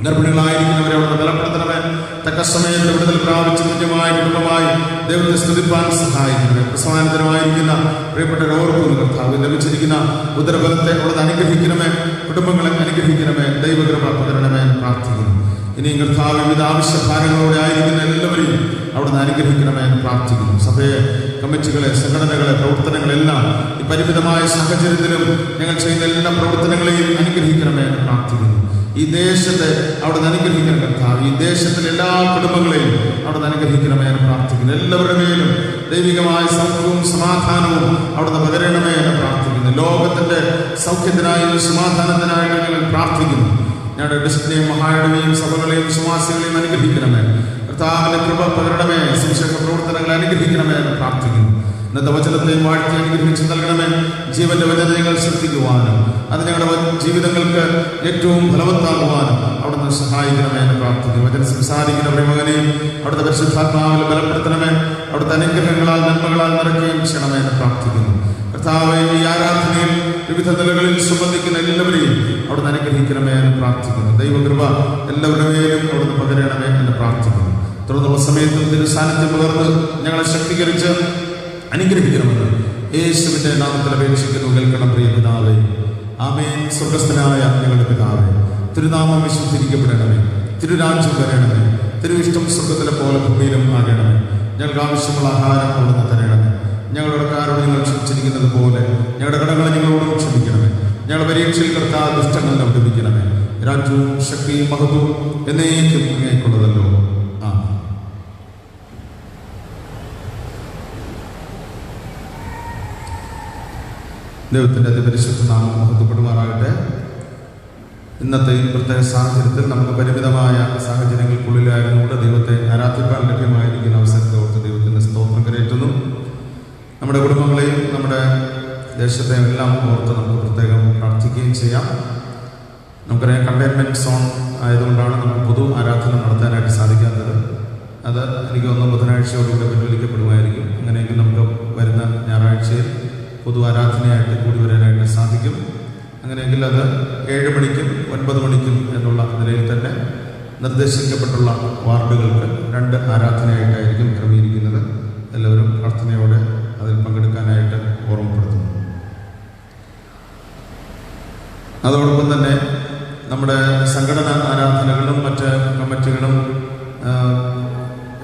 ഗർഭിണികളായിരിക്കുന്നവരെ അവിടുന്ന് ബലപ്പെടുത്തണമേ. തക്ക സമയത്ത് വിടുതൽ പ്രാപിച്ച് കുഞ്ഞുമായി കുടുംബമായി ദൈവത്തെ സ്തുതിപ്പാൻ സഹായിക്കണമേ. പ്രസവാനന്തരമായിരിക്കുന്ന പ്രിയപ്പെട്ടവരോർക്കുന്നു കർത്താവ്, ലഭിച്ചിരിക്കുന്ന ഉദരബലത്തെ അവിടുന്ന് അനുഗ്രഹിക്കണമേ. കുടുംബങ്ങളെ അനുഗ്രഹിക്കണമേ. ദൈവകൃപ പകരണമേ എന്ന് പ്രാർത്ഥിക്കുന്നു. ഇനിയും കർത്താവ് വിവിധ ആവശ്യഭാരങ്ങളോടെ ആയിരിക്കുന്ന എല്ലാവരെയും അവിടുന്ന് അനുഗ്രഹിക്കണമേ എന്ന് പ്രാർത്ഥിക്കുന്നു. സഭയെ, കമ്മിറ്റികളെ, സംഘടനകളെ, പ്രവർത്തനങ്ങളെല്ലാം ഈ പരിമിതമായ സാഹചര്യത്തിലും ഞങ്ങൾ ചെയ്യുന്ന എല്ലാ പ്രവർത്തനങ്ങളെയും അനുഗ്രഹിക്കണമേ എന്ന് പ്രാർത്ഥിക്കുന്നു. ഈ ദേശത്തെ അവിടുന്ന് അനുഗ്രഹിക്കണം കർത്താവ്. ഈ ദേശത്തിലെ എല്ലാ കുടുംബങ്ങളെയും അവിടുന്ന് അനുഗ്രഹിക്കണമേ എന്ന് പ്രാർത്ഥിക്കുന്നു. എല്ലാവരുടെ മേലും ദൈവികമായ സൗഖ്യവും സമാധാനവും അവിടുന്ന് പകരണമേ എന്ന് പ്രാർത്ഥിക്കുന്നു. ലോകത്തിന്റെ സൗഖ്യത്തിനായും സമാധാനത്തിനായും ഞങ്ങൾ പ്രാർത്ഥിക്കുന്നു. ഞങ്ങളുടെ ഡിസ്ട്രിക്റ്റിനെയും മഹായുടെയും സഭകളെയും വിശ്വാസികളെയും അനുഗ്രഹിക്കണമേ. കർത്താവിന്റെ കൃപ പകരണമേ. സുവിശേഷ പ്രവർത്തനങ്ങളെ അനുഗ്രഹിക്കണമേ എന്ന് പ്രാർത്ഥിക്കുന്നു. ഇന്നത്തെ വചനത്തെയും വാഴ്ത്തി അനുഗ്രഹിച്ച് നൽകണമേ. ജീവന്റെ വചനങ്ങൾ ശ്രദ്ധിക്കുവാനും അത് ഞങ്ങളുടെ ജീവിതങ്ങൾക്ക് ഏറ്റവും ഫലവത്താകുവാനും അവിടുന്ന് സഹായിക്കണമേ എന്ന് പ്രാർത്ഥിക്കുന്നു. വചനം സംസാരിക്കുന്ന പ്രമകനെയും അവിടുത്തെ പരിശുദ്ധാത്മാവിൽ ബലപ്പെടുത്തണമേ. അവിടുത്തെ അനുഗ്രഹങ്ങളാൽ നന്മകളാൽ നിറയ്ക്കുകയും ചെയ്യണമേ എന്ന് പ്രാർത്ഥിക്കുന്നു. കർത്താവേ, ഈ ആരാധനയിൽ വിവിധ നിലകളിൽ സംബന്ധിക്കുന്ന എല്ലാവരെയും അവിടുന്ന് അനുഗ്രഹിക്കണമേ എന്ന് പ്രാർത്ഥിക്കുന്നു. ദൈവകൃപ എല്ലാവരുടെ മേലും അവിടുന്ന് പകരണമേ എന്ന് പ്രാർത്ഥിക്കുന്നു. തുടർന്നുള്ള സമയത്തും ഇതിന് സാന്നിധ്യം പകർന്ന് ഞങ്ങളെ ശക്തീകരിച്ച് അനുഗ്രഹിക്കണമെന്ന് യേശുവിന്റെ നാമത്തിൽ അപേക്ഷിക്കുന്നു. കേൾക്കണം പ്രിയ പിതാവേ. ആമേൻ. സ്വർഗ്ഗസ്ഥനായ ഞങ്ങളുടെ പിതാവേ, തിരുനാമം വിശുദ്ധീകരിക്കപ്പെടണമേ. തിരുരാജ്യം വരണമേ. തിരുവിഷ്ടം സ്വർഗ്ഗത്തിലെ പോലെ ഭൂമിയിലും ആകണമേ. ഞങ്ങൾക്ക് ആവശ്യമുള്ള ആഹാരം അവിടുന്ന് തരണമേ. ഞങ്ങളുടെ കാരോട് നിങ്ങൾ ക്ഷമിച്ചിരിക്കുന്നത് പോലെ ഞങ്ങളുടെ കടങ്ങളെ ഞങ്ങളോടും ക്ഷമിക്കണമേ. ഞങ്ങൾ പരീക്ഷയിൽ കർത്താവ് ദുഷ്ടങ്ങൾ ലഭിക്കണമേ. രാജ്യവും ശക്തിയും മഹത്വവും എന്നേക്കും അങ്ങേക്കുള്ളതല്ലോ. ദൈവത്തിൻ്റെ അതിപരിശുദ്ധ നാമം മഹത്വപ്പെടുമാറാകട്ടെ. ഇന്നത്തെ ഈ പ്രത്യേക സാഹചര്യത്തിൽ നമുക്ക് പരിമിതമായ സാഹചര്യങ്ങൾക്കുള്ളിലായിരുന്നുകൊണ്ട് ദൈവത്തെ ആരാധിക്കാൻ ലഭ്യമായിരിക്കുന്ന അവസരത്തെ ഓർത്ത് ദൈവത്തിൻ്റെ സ്തോത്രം കരയറ്റുന്നു. നമ്മുടെ കുടുംബങ്ങളെയും നമ്മുടെ ദേശത്തെയും എല്ലാം ഓർത്ത് നമുക്ക് പ്രത്യേകം പ്രാർത്ഥിക്കുകയും ചെയ്യാം. നമുക്കറിയാം, കണ്ടെയ്ൻമെൻറ്റ് സോൺ ആയതുകൊണ്ടാണ് നമുക്ക് പൊതു ആരാധന നടത്താനായിട്ട് സാധിക്കാത്തത്. അത് എനിക്ക് തോന്നുന്നു ബുധനാഴ്ചയോടുകൂടി പിൻവലിക്കപ്പെടുമായിരിക്കും. അങ്ങനെയെങ്കിൽ നമുക്ക് വരുന്ന ഞായറാഴ്ചയിൽ പൊതു ആരാധനയായിട്ട് കൂടി വരാനായിട്ട് സാധിക്കും. അങ്ങനെയെങ്കിൽ അത് 7 മണിക്കും 9 മണിക്കും എന്നുള്ള നിലയിൽ തന്നെ നിർദ്ദേശിക്കപ്പെട്ടുള്ള വാർഡുകൾക്ക് 2 ആരാധനയായിട്ടായിരിക്കും ക്രമീകരിക്കുന്നത്. എല്ലാവരും പ്രാർത്ഥനയോടെ അതിൽ പങ്കെടുക്കാനായിട്ട് ഓർമ്മപ്പെടുത്തുന്നു. അതോടൊപ്പം തന്നെ നമ്മുടെ സംഘടനാ ആരാധനകളും മറ്റ് കമ്മിറ്റികളും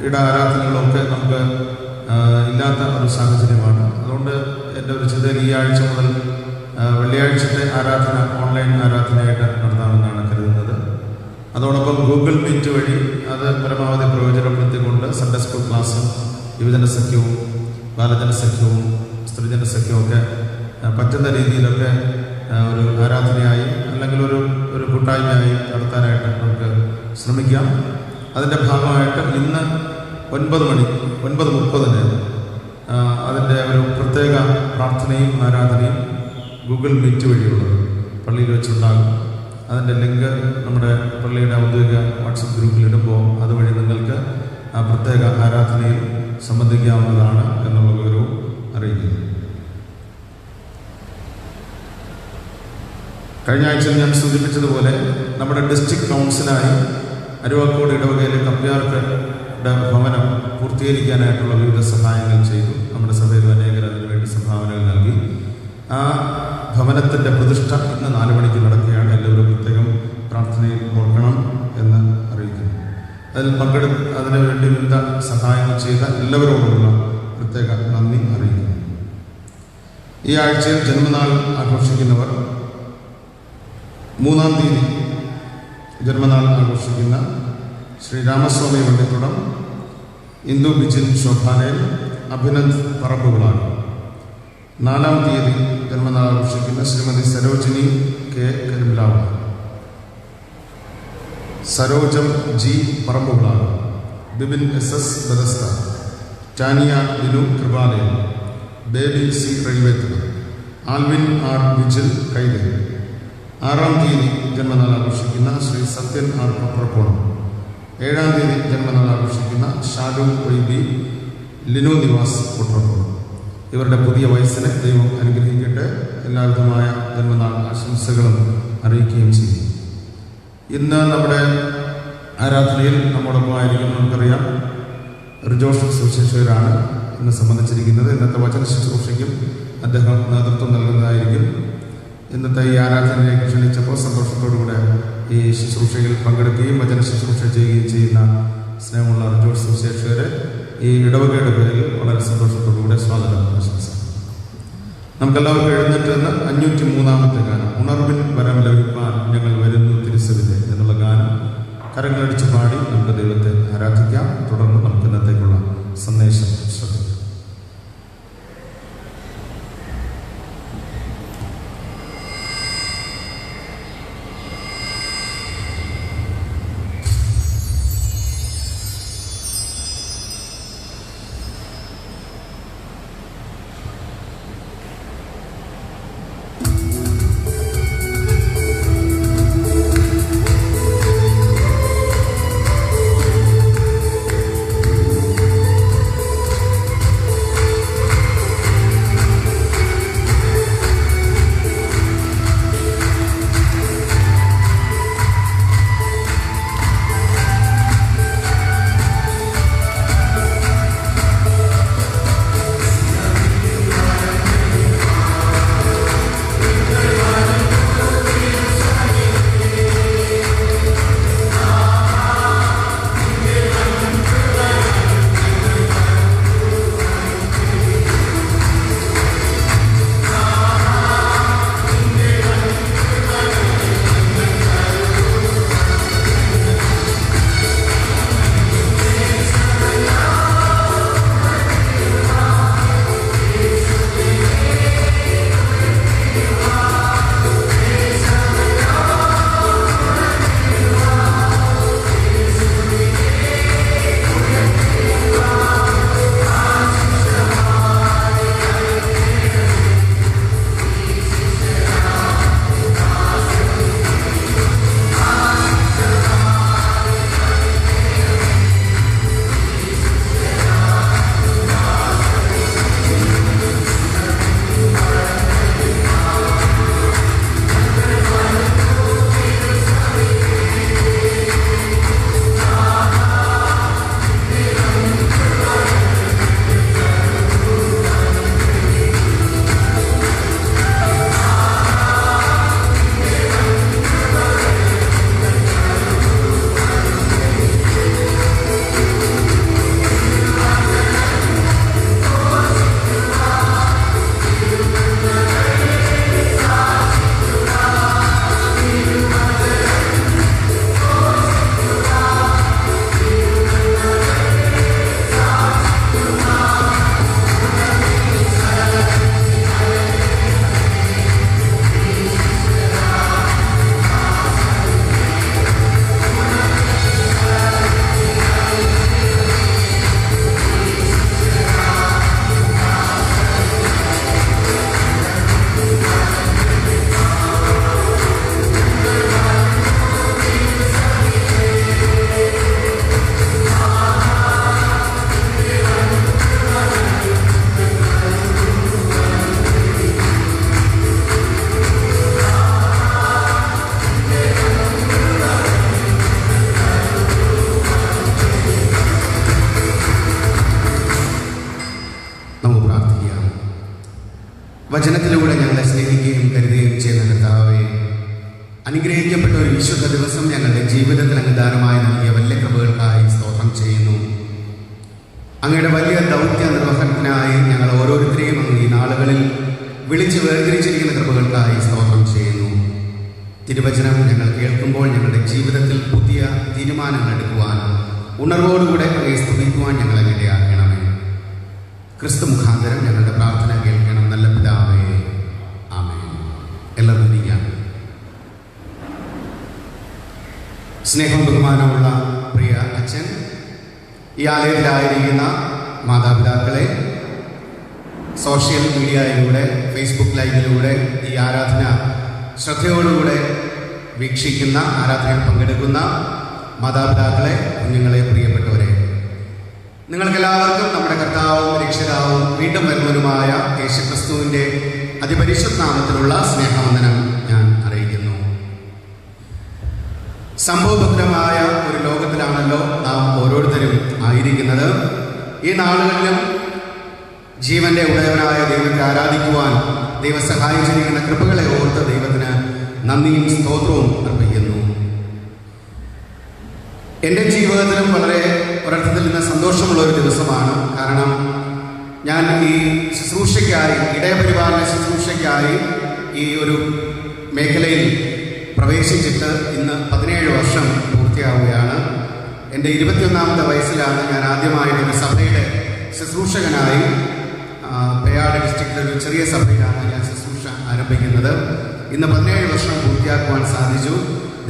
ഇട ആരാധനകളും ഒക്കെ നമുക്ക് ഇല്ലാത്ത ഒരു സാഹചര്യമാണ്. അതുകൊണ്ട് എൻ്റെ ഒരു ചിന്തയിൽ ഈ ആഴ്ച മുതൽ വെള്ളിയാഴ്ചത്തെ ആരാധന ഓൺലൈൻ ആരാധനയായിട്ട് നടത്താമെന്നാണ് കരുതുന്നത്. അതോടൊപ്പം ഗൂഗിൾ മീറ്റ് വഴി അത് പരമാവധി പ്രയോജനപ്പെടുത്തിക്കൊണ്ട് സൺഡേ സ്കൂൾ ക്ലാസ്സും യുവജന സഖ്യവും ബാലജന സഖ്യവും സ്ത്രീജന സഖ്യവും ഒക്കെ പറ്റുന്ന രീതിയിലൊക്കെ ഒരു ആരാധനയായി അല്ലെങ്കിൽ ഒരു കൂട്ടായ്മയായി നടത്താനായിട്ട് നമുക്ക് ശ്രമിക്കാം. അതിൻ്റെ ഭാഗമായിട്ട് ഇന്ന് 9:30 അതിൻ്റെ ഒരു പ്രത്യേക പ്രാർത്ഥനയും ആരാധനയും ഗൂഗിൾ മീറ്റ് വഴിയുള്ളത് പള്ളിയിൽ വെച്ചുണ്ടാകും. അതിൻ്റെ ലിങ്ക് നമ്മുടെ പള്ളിയുടെ ഔദ്യോഗിക വാട്സപ്പ് ഗ്രൂപ്പിലിടുമ്പോൾ അതുവഴി നിങ്ങൾക്ക് ആ പ്രത്യേക ആരാധനയിൽ സംബന്ധിക്കാവുന്നതാണ് എന്നുള്ള വിവരവും അറിയിക്കുന്നു. കഴിഞ്ഞ ആഴ്ചയിൽ ഞാൻ സൂചിപ്പിച്ചതുപോലെ നമ്മുടെ ഡിസ്ട്രിക്ട് കൗൺസിലായി അരുവാക്കോട് ഇടവകയിലെ കപ്പ്യാർക്ക് ഭവനം പൂർത്തീകരിക്കാനായിട്ടുള്ള വിവിധ സഹായങ്ങൾ ചെയ്തു. നമ്മുടെ സഭയിൽ അനേകർ അതിനുവേണ്ടി സംഭാവനകൾ നൽകി. ആ ഭവനത്തിൻ്റെ പ്രതിഷ്ഠ ഇന്ന് 4 മണിക്ക് നടക്കുകയാണ്. എല്ലാവരും പ്രത്യേകം പ്രാർത്ഥനയിൽ ഓർക്കണം എന്ന് അറിയിക്കുന്നു. അതിനുവേണ്ടി വിവിധ സഹായങ്ങൾ ചെയ്ത എല്ലാവരോടുമുള്ള പ്രത്യേക നന്ദി അറിയിക്കുന്നു. ഈ ആഴ്ചയിൽ ജന്മനാൾ ആഘോഷിക്കുന്നവർ 3-ാം തീയതി ജന്മനാൾ ആഘോഷിക്കുന്ന ശ്രീ രാമസ്വാമി വള്ളിക്കുടം, ഇന്ദു ബിജിൻ ശോഭാനയിൽ, അഭിനന്ദ് പറമ്പുകളാണ്. 4-ാം തീയതി ജന്മനാൾ ആഘോഷിക്കുന്ന ശ്രീമതി സരോജിനി കെ കരിമ്പിലാവ്, സരോജം ജി പറമ്പുകളാണ്, ബിബിൻ SS ബദസ്ത, ടാനിയ ലിനു കൃപാലയം, ബേബി സി റെയിൽവേത്തല, ആൽവിൻ R വിജിൽ കൈതൽ. 6-ാം തീയതി ജന്മനാൾ ആഘോഷിക്കുന്ന ശ്രീ സത്യൻ R പപ്പറക്കോണം. 7-ാം തീയതി ജന്മനാൾ ആഘോഷിക്കുന്ന ഷാഡു വൈബി, ലിനു നിവാസ് പുത്രക്കോണം. ഇവരുടെ പുതിയ വയസ്സിനെ ദൈവം അനുഗ്രഹിക്കട്ടെ. എല്ലാവിധമായ ജന്മനാൾ ആശംസകളും അറിയിക്കുകയും ചെയ്യും. ഇന്ന് നമ്മുടെ ആരാധനയിൽ നമ്മോടൊപ്പമായിരിക്കും നമുക്കറിയാം റിജോഷ് സുശേഷകരാണ് ഇന്ന് സംബന്ധിച്ചിരിക്കുന്നത്. ഇന്നത്തെ വചന ശുശ്രൂഷയ്ക്കും അദ്ദേഹം നേതൃത്വം നൽകുന്നതായിരിക്കും. ഇന്നത്തെ ഈ ആരാധനയിലേക്ക് ക്ഷണിച്ചപ്പോൾ സന്തോഷത്തോടുകൂടെ ഈ ശുശ്രൂഷയിൽ പങ്കെടുക്കുകയും വചന ശുശ്രൂഷ ചെയ്യുകയും ചെയ്യുന്ന സ്നേഹമുള്ള റിജോഷ് സുശേഷകരെ ഈ ഇടവകയുടെ പേരിൽ വളരെ സന്തോഷത്തോടുകൂടെ സ്വാഗതം ആശംസിക്കുന്നു. നമുക്കെല്ലാവർക്കും എഴുന്നേറ്റ് നിന്ന് 503-ാമത്തെ ഗാനം, ഉണർവിൻ വരം ലഭിക്കാൻ ഞങ്ങൾ വരുന്നു തിരുസവിധെ എന്നുള്ള ഗാനം കരങ്ങളടിച്ച് പാടി നമുക്ക് ദൈവത്തെ ആരാധിക്കാം. തുടർന്ന് നമുക്ക് ഇന്നത്തേക്കുള്ള സന്ദേശം ശ്രദ്ധിക്കാം. വചനത്തിലൂടെ ഞങ്ങളെ സ്നേഹിക്കുകയും കരുതുകയും ചെയ്യുന്ന കർത്താവേ, അനുഗ്രഹിക്കപ്പെട്ട ഒരു വിശുദ്ധ ദിവസം ഞങ്ങളുടെ ജീവിതത്തിൽ അങ്ങ് ദാനമായി നൽകിയ വലിയ കൃപകൾക്കായി സ്തോത്രം ചെയ്യുന്നു. അങ്ങയുടെ വലിയ ദൗത്യ നിർവഹണത്തിനായി ഞങ്ങൾ ഓരോരുത്തരെയും അങ്ങ് ഈ നാളുകളിൽ വിളിച്ച് വേർതിരിച്ചിരിക്കുന്ന കൃപകൾക്കായി സ്തോത്രം ചെയ്യുന്നു. തിരുവചനം ഞങ്ങൾ കേൾക്കുമ്പോൾ ഞങ്ങളുടെ ജീവിതത്തിൽ പുതിയ തീരുമാനങ്ങൾ എടുക്കുവാൻ, ഉണർവോടുകൂടെ അങ്ങയെ സ്തുതിക്കുവാൻ ഞങ്ങളെ ഇടയാക്കണമേ. ക്രിസ്തു മുഖാന്തരം ഞങ്ങളുടെ പ്രാർത്ഥന കേൾക്കണം. നല്ല പിതാവേ, ആമേൻ. എല്ലാവരും ഇരിക്കാം. സ്നേഹം ബഹുമാനമുള്ള പ്രിയ അച്ഛൻ, ഈ ആലയത്തിലായിരിക്കുന്ന മാതാപിതാക്കളെ, സോഷ്യൽ മീഡിയയിലൂടെ ഫേസ്ബുക്ക് ലൈവിലൂടെ ഈ ആരാധന ശ്രദ്ധയോടുകൂടെ വീക്ഷിക്കുന്ന, ആരാധനയിൽ പങ്കെടുക്കുന്ന മാതാപിതാക്കളെ, കുഞ്ഞുങ്ങളെ, പ്രിയപ്പെട്ടവരെ, നിങ്ങൾക്കെല്ലാവർക്കും നമ്മുടെ കർത്താവും രക്ഷിതാവും വീണ്ടും വരുന്നവരുമായ യേശുക്രിസ്തുവിൻ്റെ അതിപരിശുദ്ധ നാമത്തിലുള്ള സ്നേഹവന്ദനം ഞാൻ അറിയിക്കുന്നു. സംഭവബദ്ധമായ ഒരു ലോകത്തിലാണല്ലോ നാം ഓരോരുത്തരും ആയിരിക്കുന്നത്. ഈ നാളുകളിലും ജീവന്റെ ഉടയവനായ ദൈവത്തെ ആരാധിക്കുവാൻ ദൈവം സഹായിച്ചിരിക്കുന്ന കൃപകളെ ഓർത്ത് ദൈവത്തിന് നന്ദിയും സ്തോത്രവും അർപ്പിക്കുന്നു. എൻ്റെ ജീവിതത്തിലും വളരെ ഒരർത്ഥത്തിൽ നിന്ന് സന്തോഷമുള്ള ഒരു ദിവസമാണ്. കാരണം ഞാൻ ഈ ശുശ്രൂഷയ്ക്കായി, ഇടയപരിപാലന ശുശ്രൂഷയ്ക്കായി ഈ ഒരു മേഖലയിൽ പ്രവേശിച്ചിട്ട് ഇന്ന് 17 വർഷം പൂർത്തിയാവുകയാണ്. എൻ്റെ 21ാമത്തെ വയസ്സിലാണ് ഞാൻ ആദ്യമായിട്ട് ഒരു സഭയുടെ ശുശ്രൂഷകനായി പേയാട് ഡിസ്ട്രിക്റ്റിലെ ഒരു ചെറിയ സഭയിലാണ് ഞാൻ ശുശ്രൂഷ ആരംഭിക്കുന്നത്. ഇന്ന് 17 വർഷം പൂർത്തിയാക്കുവാൻ സാധിച്ചു.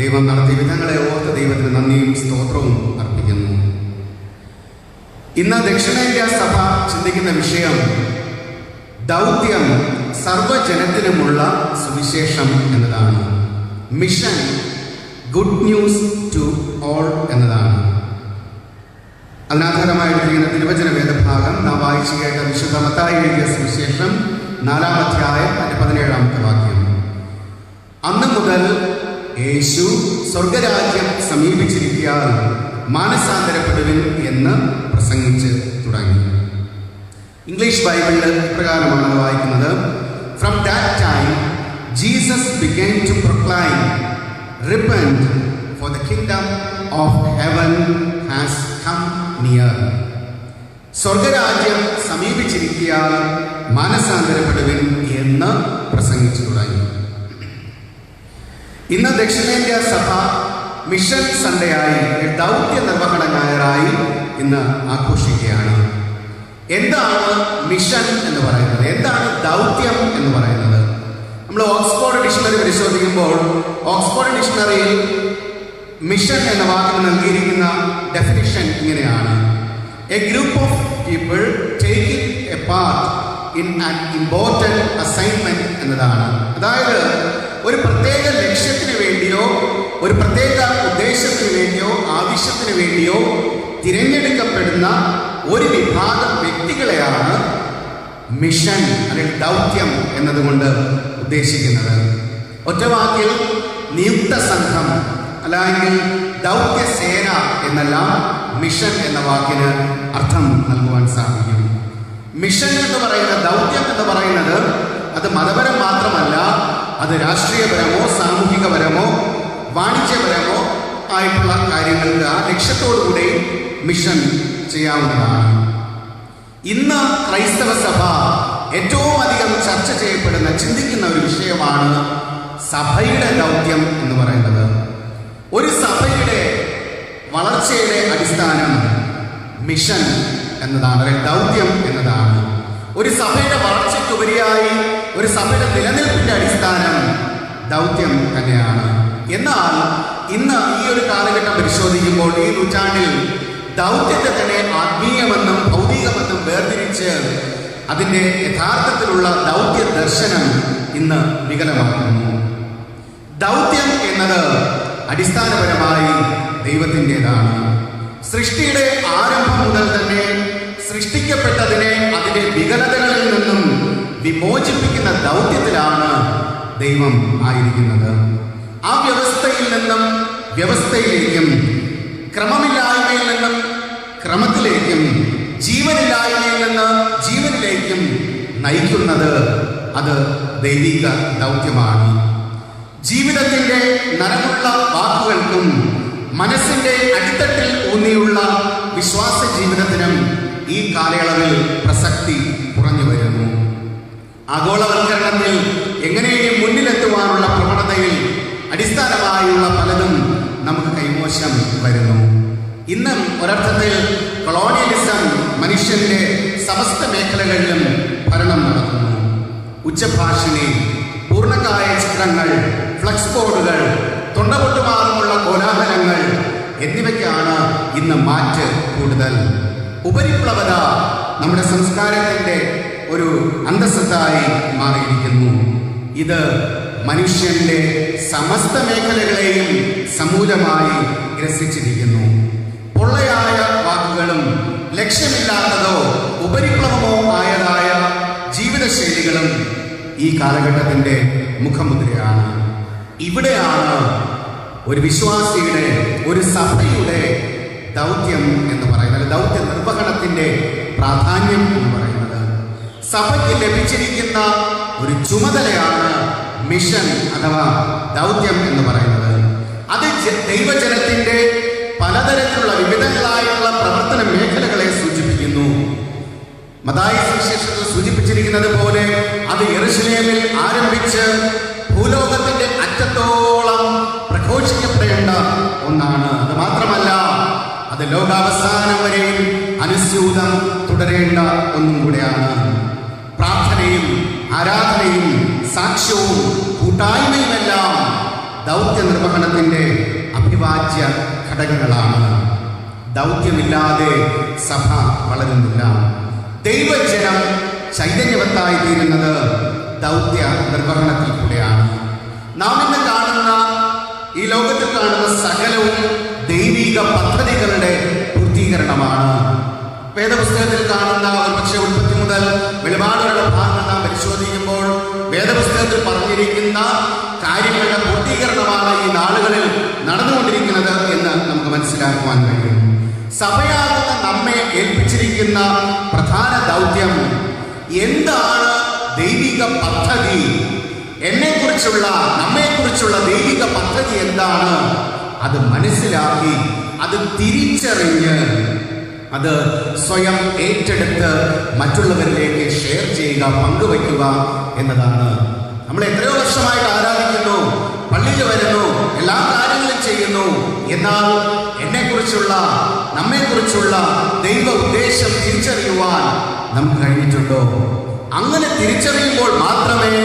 ദൈവം നടത്തിയ വിധങ്ങളെ ഓർത്ത് ദൈവത്തിന് നന്ദിയും സ്തോത്രവും അർപ്പിക്കുന്നു. ഇന്ന് ദക്ഷിണേന്ത്യ സഭ ചിന്തിക്കുന്ന വിഷയം ദൗത്യം സർവജനത്തിനുമുള്ള സുവിശേഷം എന്നതാണ്. Mission good news to all എന്നതാണ്. അതിനാധാരമായിരിക്കുന്ന തിരുവചന വേദഭാഗം നാം വായിച്ചു കേട്ട വിശുദ്ധ മത്തായി എഴുതിയ സുവിശേഷം 4-ാം അധ്യായം 17-ാമത്തെ വാക്യം. അന്ന് മുതൽ യേശു സ്വർഗരാജ്യം സമീപിച്ചിരിക്കാൻ മാനസാന്തരപ്പെടുവിൻ എന്ന് പ്രസംഗിച്ച് തുടങ്ങി. ഇംഗ്ലീഷ് ബൈബിളിൽ ഇപ്രകാരമാണ് വായിക്കുന്നത്: from that time Jesus began to proclaim, repent, for the kingdom of heaven has come near. സ്വർഗരാജ്യം സമീപിച്ചിരിക്കാൻ മാനസാന്തരപ്പെടുവിൻ എന്ന് പ്രസംഗിച്ചു തുടങ്ങി. ഇന്ന് ദക്ഷിണേന്ത്യ സഭ മിഷൻ സൺഡേയായി, ദൗത്യ നിർവഹണ ഞായറായി ഇന്ന് ആഘോഷിക്കുകയാണ്. എന്താണ് മിഷൻ എന്ന് പറയുന്നത്? എന്താണ് ദൗത്യം എന്ന് പറയുന്നത്? നമ്മൾ ഓക്സ്ഫോർഡ് ഡിക്ഷണറി പരിശോധിക്കുമ്പോൾ ഓക്സ്ഫോർഡ് ഡിക്ഷണറിയിൽ മിഷൻ എന്ന വാക്കിന് നൽകിയിരിക്കുന്ന ഡെഫിനിഷൻ ഇങ്ങനെയാണ്: A group of people taking A part in an important assignment എന്നതാണ്. അതായത് ഒരു പ്രത്യേക ലക്ഷ്യത്തിന് വേണ്ടിയോ ഒരു പ്രത്യേക ഉദ്ദേശത്തിന് വേണ്ടിയോ ആവശ്യത്തിന് വേണ്ടിയോ തിരഞ്ഞെടുക്കപ്പെടുന്ന ഒരു വിഭാഗം വ്യക്തികളെയാണ് മിഷൻ അല്ലെങ്കിൽ ദൗത്യം എന്നതുകൊണ്ട് ഉദ്ദേശിക്കുന്നത്. ഒറ്റവാക്കിൽ നിയുക്ത സംഘം അല്ലെങ്കിൽ ദൗത്യസേന എന്നെല്ലാം മിഷൻ എന്ന വാക്കിന് അർത്ഥം നൽകുവാൻ സാധിക്കും. മിഷൻ എന്ന് പറയുന്ന, ദൗത്യം എന്ന് പറയുന്നത് അത് മതപരം മാത്രമല്ല, അത് രാഷ്ട്രീയപരമോ സാമൂഹികപരമോ വാണിജ്യപരമോ ആയിട്ടുള്ള കാര്യങ്ങൾക്ക് ആ ലക്ഷ്യത്തോടുകൂടി മിഷൻ ചെയ്യാവുന്നതാണ്. ഇന്ന് ക്രൈസ്തവ സഭ ഏറ്റവും അധികം ചർച്ച ചെയ്യപ്പെടുന്ന, ചിന്തിക്കുന്ന ഒരു വിഷയമാണ് സഭയുടെ ദൗത്യം എന്ന് പറയുന്നത്. ഒരു സഭയുടെ വളർച്ചയുടെ അടിസ്ഥാനം മിഷൻ എന്നതാണ്, അല്ലെങ്കിൽ ദൗത്യം എന്നതാണ്. ഒരു സഭയുടെ വളർച്ചയ്ക്കുപരിയായി ഒരു സഭയുടെ നിലനിൽപ്പിന്റെ അടിസ്ഥാനം ദൗത്യം തന്നെയാണ്. എന്നാൽ ഇന്ന് ഈ ഒരു കാലഘട്ടം പരിശോധിക്കുമ്പോൾ, ഈ നൂറ്റാണ്ടിൽ ദൗത്യത്തെ തന്നെ ആത്മീയമെന്നും ഭൗതികമെന്നും വേർതിരിച്ച് അതിൻ്റെ യഥാർത്ഥത്തിലുള്ള ദൗത്യ ദർശനം ഇന്ന് വികലമാക്കുന്നു. ദൗത്യം എന്നത് അടിസ്ഥാനപരമായി ദൈവത്തിൻ്റെതാണ്. സൃഷ്ടിയുടെ ആരംഭം മുതൽ തന്നെ സൃഷ്ടിക്കപ്പെട്ടതിനെ അതിൻ്റെ വികലതകളിൽ നിന്നും വിമോചിപ്പിക്കുന്ന ദൗത്യത്തിലാണ് ദൈവം ആയിരിക്കുന്നത്. ആ വ്യവസ്ഥയിൽ നിന്നും വ്യവസ്ഥയിലേക്കും, ക്രമമില്ലായ്മയിൽ നിന്നും ക്രമത്തിലേക്കും, ജീവനില്ലായ്മയിൽ നിന്ന് ജീവനിലേക്കും നയിക്കുന്നത് അത് ദൈവിക ദൗത്യമാണ്. ജീവിതത്തിൻ്റെ നനവുള്ള വാക്കുകൾക്കും മനസ്സിൻ്റെ അടിത്തട്ടിൽ ഊന്നിയുള്ള വിശ്വാസ ജീവിതത്തിനും ഈ കാലയളവിൽ പ്രസക്തി കുറഞ്ഞു വരുന്നു. ആഗോളവൽക്കരണത്തിൽ എങ്ങനെയും മുന്നിലെത്തുവാനുള്ള പ്രവണതയിൽ അടിസ്ഥാനമായുള്ള പലതും നമുക്ക് കൈമോശം വരുന്നു. ഇന്നും ഒരർത്ഥത്തിൽ കൊളോണിയലിസം മനുഷ്യന്റെ സമസ്ത മേഖലകളിലും ഭരണം നടത്തുന്നു. ഉച്ചഭാഷിണി, പൂർണ്ണകായ ചിത്രങ്ങൾ, ഫ്ലക്സ് ബോർഡുകൾ, തൊണ്ടപൊട്ടുമാറുമുള്ള കോലാഹലങ്ങൾ എന്നിവയ്ക്കാണ് ഇന്ന് മാറ്റ് കൂടുതൽ. ഉപരിപ്ലവത നമ്മുടെ സംസ്കാരത്തിൻ്റെ ഒരു അന്തസ്സത്തായി മാറിയിരിക്കുന്നു. ഇത് മനുഷ്യന്റെ സമസ്ത മേഖലകളെയും സമൂലമായി ഗ്രസിച്ചിരിക്കുന്നു. പൊള്ളയായ വാക്കുകളും ലക്ഷ്യമില്ലാത്തതോ ഉപരിപ്ലവമോ ആയതായ ജീവിതശൈലികളും ഈ കാലഘട്ടത്തിൻ്റെ മുഖമുദ്രയാണ്. ഇവിടെയാണ് ഒരു വിശ്വാസിയുടെ, ഒരു സഭയുടെ ദൗത്യം എന്ന് പറയുന്നത്, ദൗത്യ നിർവഹണത്തിൻ്റെ പ്രാധാന്യം എന്ന് പറയുന്നത്. സഭയ്ക്ക് ലഭിച്ചിരിക്കുന്ന ഒരു ചുമതലയാണ് മിഷൻ അഥവാ ദൗത്യം എന്ന് പറയുന്നത്. അത് ദൈവജനത്തിൻ്റെ പലതരത്തിലുള്ള വിവിധങ്ങളായിട്ടുള്ള പ്രവർത്തന മേഖലകളെ സൂചിപ്പിക്കുന്നു. മത്തായി സുവിശേഷത്തിൽ സൂചിപ്പിച്ചിരിക്കുന്നത് പോലെ അത് യെരുശലേമിൽ ആരംഭിച്ച് ഭൂലോകത്തിന്റെ അറ്റത്തോളം പ്രഘോഷിക്കപ്പെടേണ്ട ഒന്നാണ്. അത് മാത്രമല്ല, അത് ലോകാവസാനം വരെയും അനുസ്യൂതം തുടരേണ്ട ഒന്നും കൂടെയാണ്. പ്രാർത്ഥനയും ആരാധനയും സാക്ഷ്യവും കൂട്ടായ്മയുമെല്ലാം ദൗത്യ നിർവഹണത്തിന്റെ അഭിവാജ്യ ഘടകങ്ങളാണ്. ദൗത്യമില്ലാതെ സഭ വളരുന്നില്ല. ദൈവജനം ചൈതന്യവത്തായി തീരുന്നത് ദൗത്യ നിർവഹണത്തിൽ കൂടെയാണ്. നാം ഇന്ന് കാണുന്ന, ഈ ലോകത്തിൽ കാണുന്ന സകലവും ദൈവിക പദ്ധതികളുടെ പൂർത്തീകരണമാണ്. വേദപുസ്തകത്തിൽ കാണുന്ന ഒരുപക്ഷെ ഉൽപ്പത്തി മുതൽ വെളിപാട് വരെയുള്ള ഭാഗങ്ങൾ നാം പരിശോധിക്കുമ്പോൾ വേദപുസ്തകത്തിൽ പറഞ്ഞിരിക്കുന്ന കാര്യങ്ങളുടെ പൂർത്തീകരണമാണ് ഈ നാളുകളിൽ നടന്നുകൊണ്ടിരിക്കുന്നത് എന്ന് നമുക്ക് മനസ്സിലാക്കുവാൻ കഴിയും. സഭയാകുന്ന നമ്മെ ഏൽപ്പിച്ചിരിക്കുന്ന പ്രധാന ദൗത്യം എന്താണ്? ദൈവിക പദ്ധതി, എന്നെക്കുറിച്ചുള്ള, നമ്മെക്കുറിച്ചുള്ള ദൈവിക പദ്ധതി എന്താണ്? അത് മനസ്സിലാക്കി, അത് തിരിച്ചറിഞ്ഞ്, അത് സ്വയം ഏറ്റെടുത്ത് മറ്റുള്ളവരിലേക്ക് ഷെയർ ചെയ്യുക, പങ്കുവയ്ക്കുക എന്നതാണ്. നമ്മൾ എത്രയോ വർഷമായിട്ട് ആരാധിക്കുന്നു, പള്ളിയിൽ വരുന്നു, എല്ലാ കാര്യങ്ങളും ചെയ്യുന്നു. എന്നാൽ എന്നെക്കുറിച്ചുള്ള, നമ്മെക്കുറിച്ചുള്ള ദൈവ ഉദ്ദേശം തിരിച്ചറിയുവാൻ നമുക്ക് കഴിഞ്ഞിട്ടുണ്ടോ? അങ്ങനെ തിരിച്ചറിയുമ്പോൾ മാത്രമേ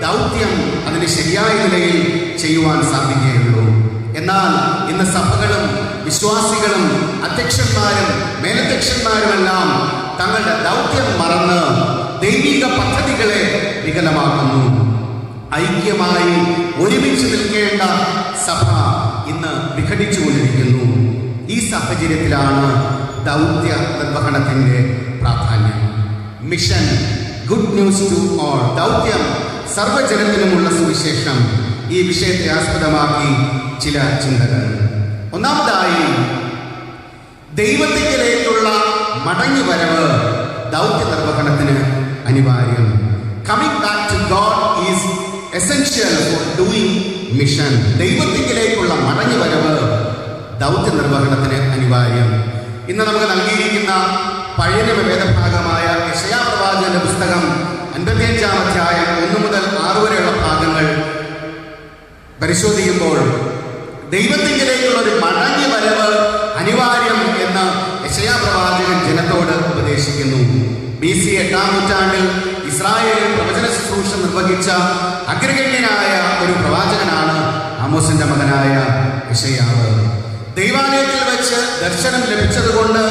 ദൗത്യം അതിന് ശരിയായ നിലയിൽ ചെയ്യുവാൻ സാധിക്കുകയുള്ളൂ. എന്നാൽ ഇന്ന് സഭകളും വിശ്വാസികളും അധ്യക്ഷന്മാരും മേലധ്യക്ഷന്മാരുമെല്ലാം തങ്ങളുടെ ദൗത്യം മറന്ന് ദൈവിക പദ്ധതികളെ വികലമാക്കുന്നു. ഐക്യമായി ഒരുമിച്ച് നിൽക്കേണ്ട സഭ ഇന്ന് വിഘടിച്ചുകൊണ്ടിരിക്കുന്നു. ഈ സാഹചര്യത്തിലാണ് ദൗത്യ നിർവഹണത്തിന്റെ പ്രാധാന്യം. Mission, good news to all, ദൗത്യം സർവ്വജനത്തിനുമുള്ള സുവിശേഷം. ഈ വിഷയത്തെ ആസ്പദമാക്കി ചില ചിന്തകൾ. ഒന്നാമതായി, ദൈവത്തിലേക്കുള്ള മടങ്ങിവരവ് ദൗത്യ നിർവഹണത്തിന് അനിവാര്യം. Coming back to God is essential for doing mission. ദൈവത്തിലേക്കുള്ള മടങ്ങിവരവ് ദൗത്യ നിർവഹണത്തിന് അനിവാര്യം. ഇന്ന് നമുക്ക് നൽകിയിരിക്കുന്ന പഴയ വേദഭാഗമായ യെശയ്യാ പ്രവാചകന്റെ പുസ്തകം 55-ാം അധ്യായം 1 മുതൽ 6 വരെയുള്ള ഭാഗങ്ങൾ പരിശോധിക്കുമ്പോൾ ദൈവത്തിലേക്കുള്ള ഒരു മടങ്ങി വരവ് അനിവാര്യം എന്ന് യെശയ്യാ പ്രവാചകൻ ജനത്തോട് ഉപദേശിക്കുന്നു. BC 8-ാം നൂറ്റാണ്ടിൽ ഇസ്രായേലിൽ പ്രവചന ശുശ്രൂഷ നിർവഹിച്ച അഗ്രഗണ്യനായ ഒരു പ്രവാചകനാണ് ആമോസിന്റെ മകനായ യെശയ്യാവ്. ദൈവാലയത്തിൽ വെച്ച് ദർശനം ലഭിച്ചതുകൊണ്ട്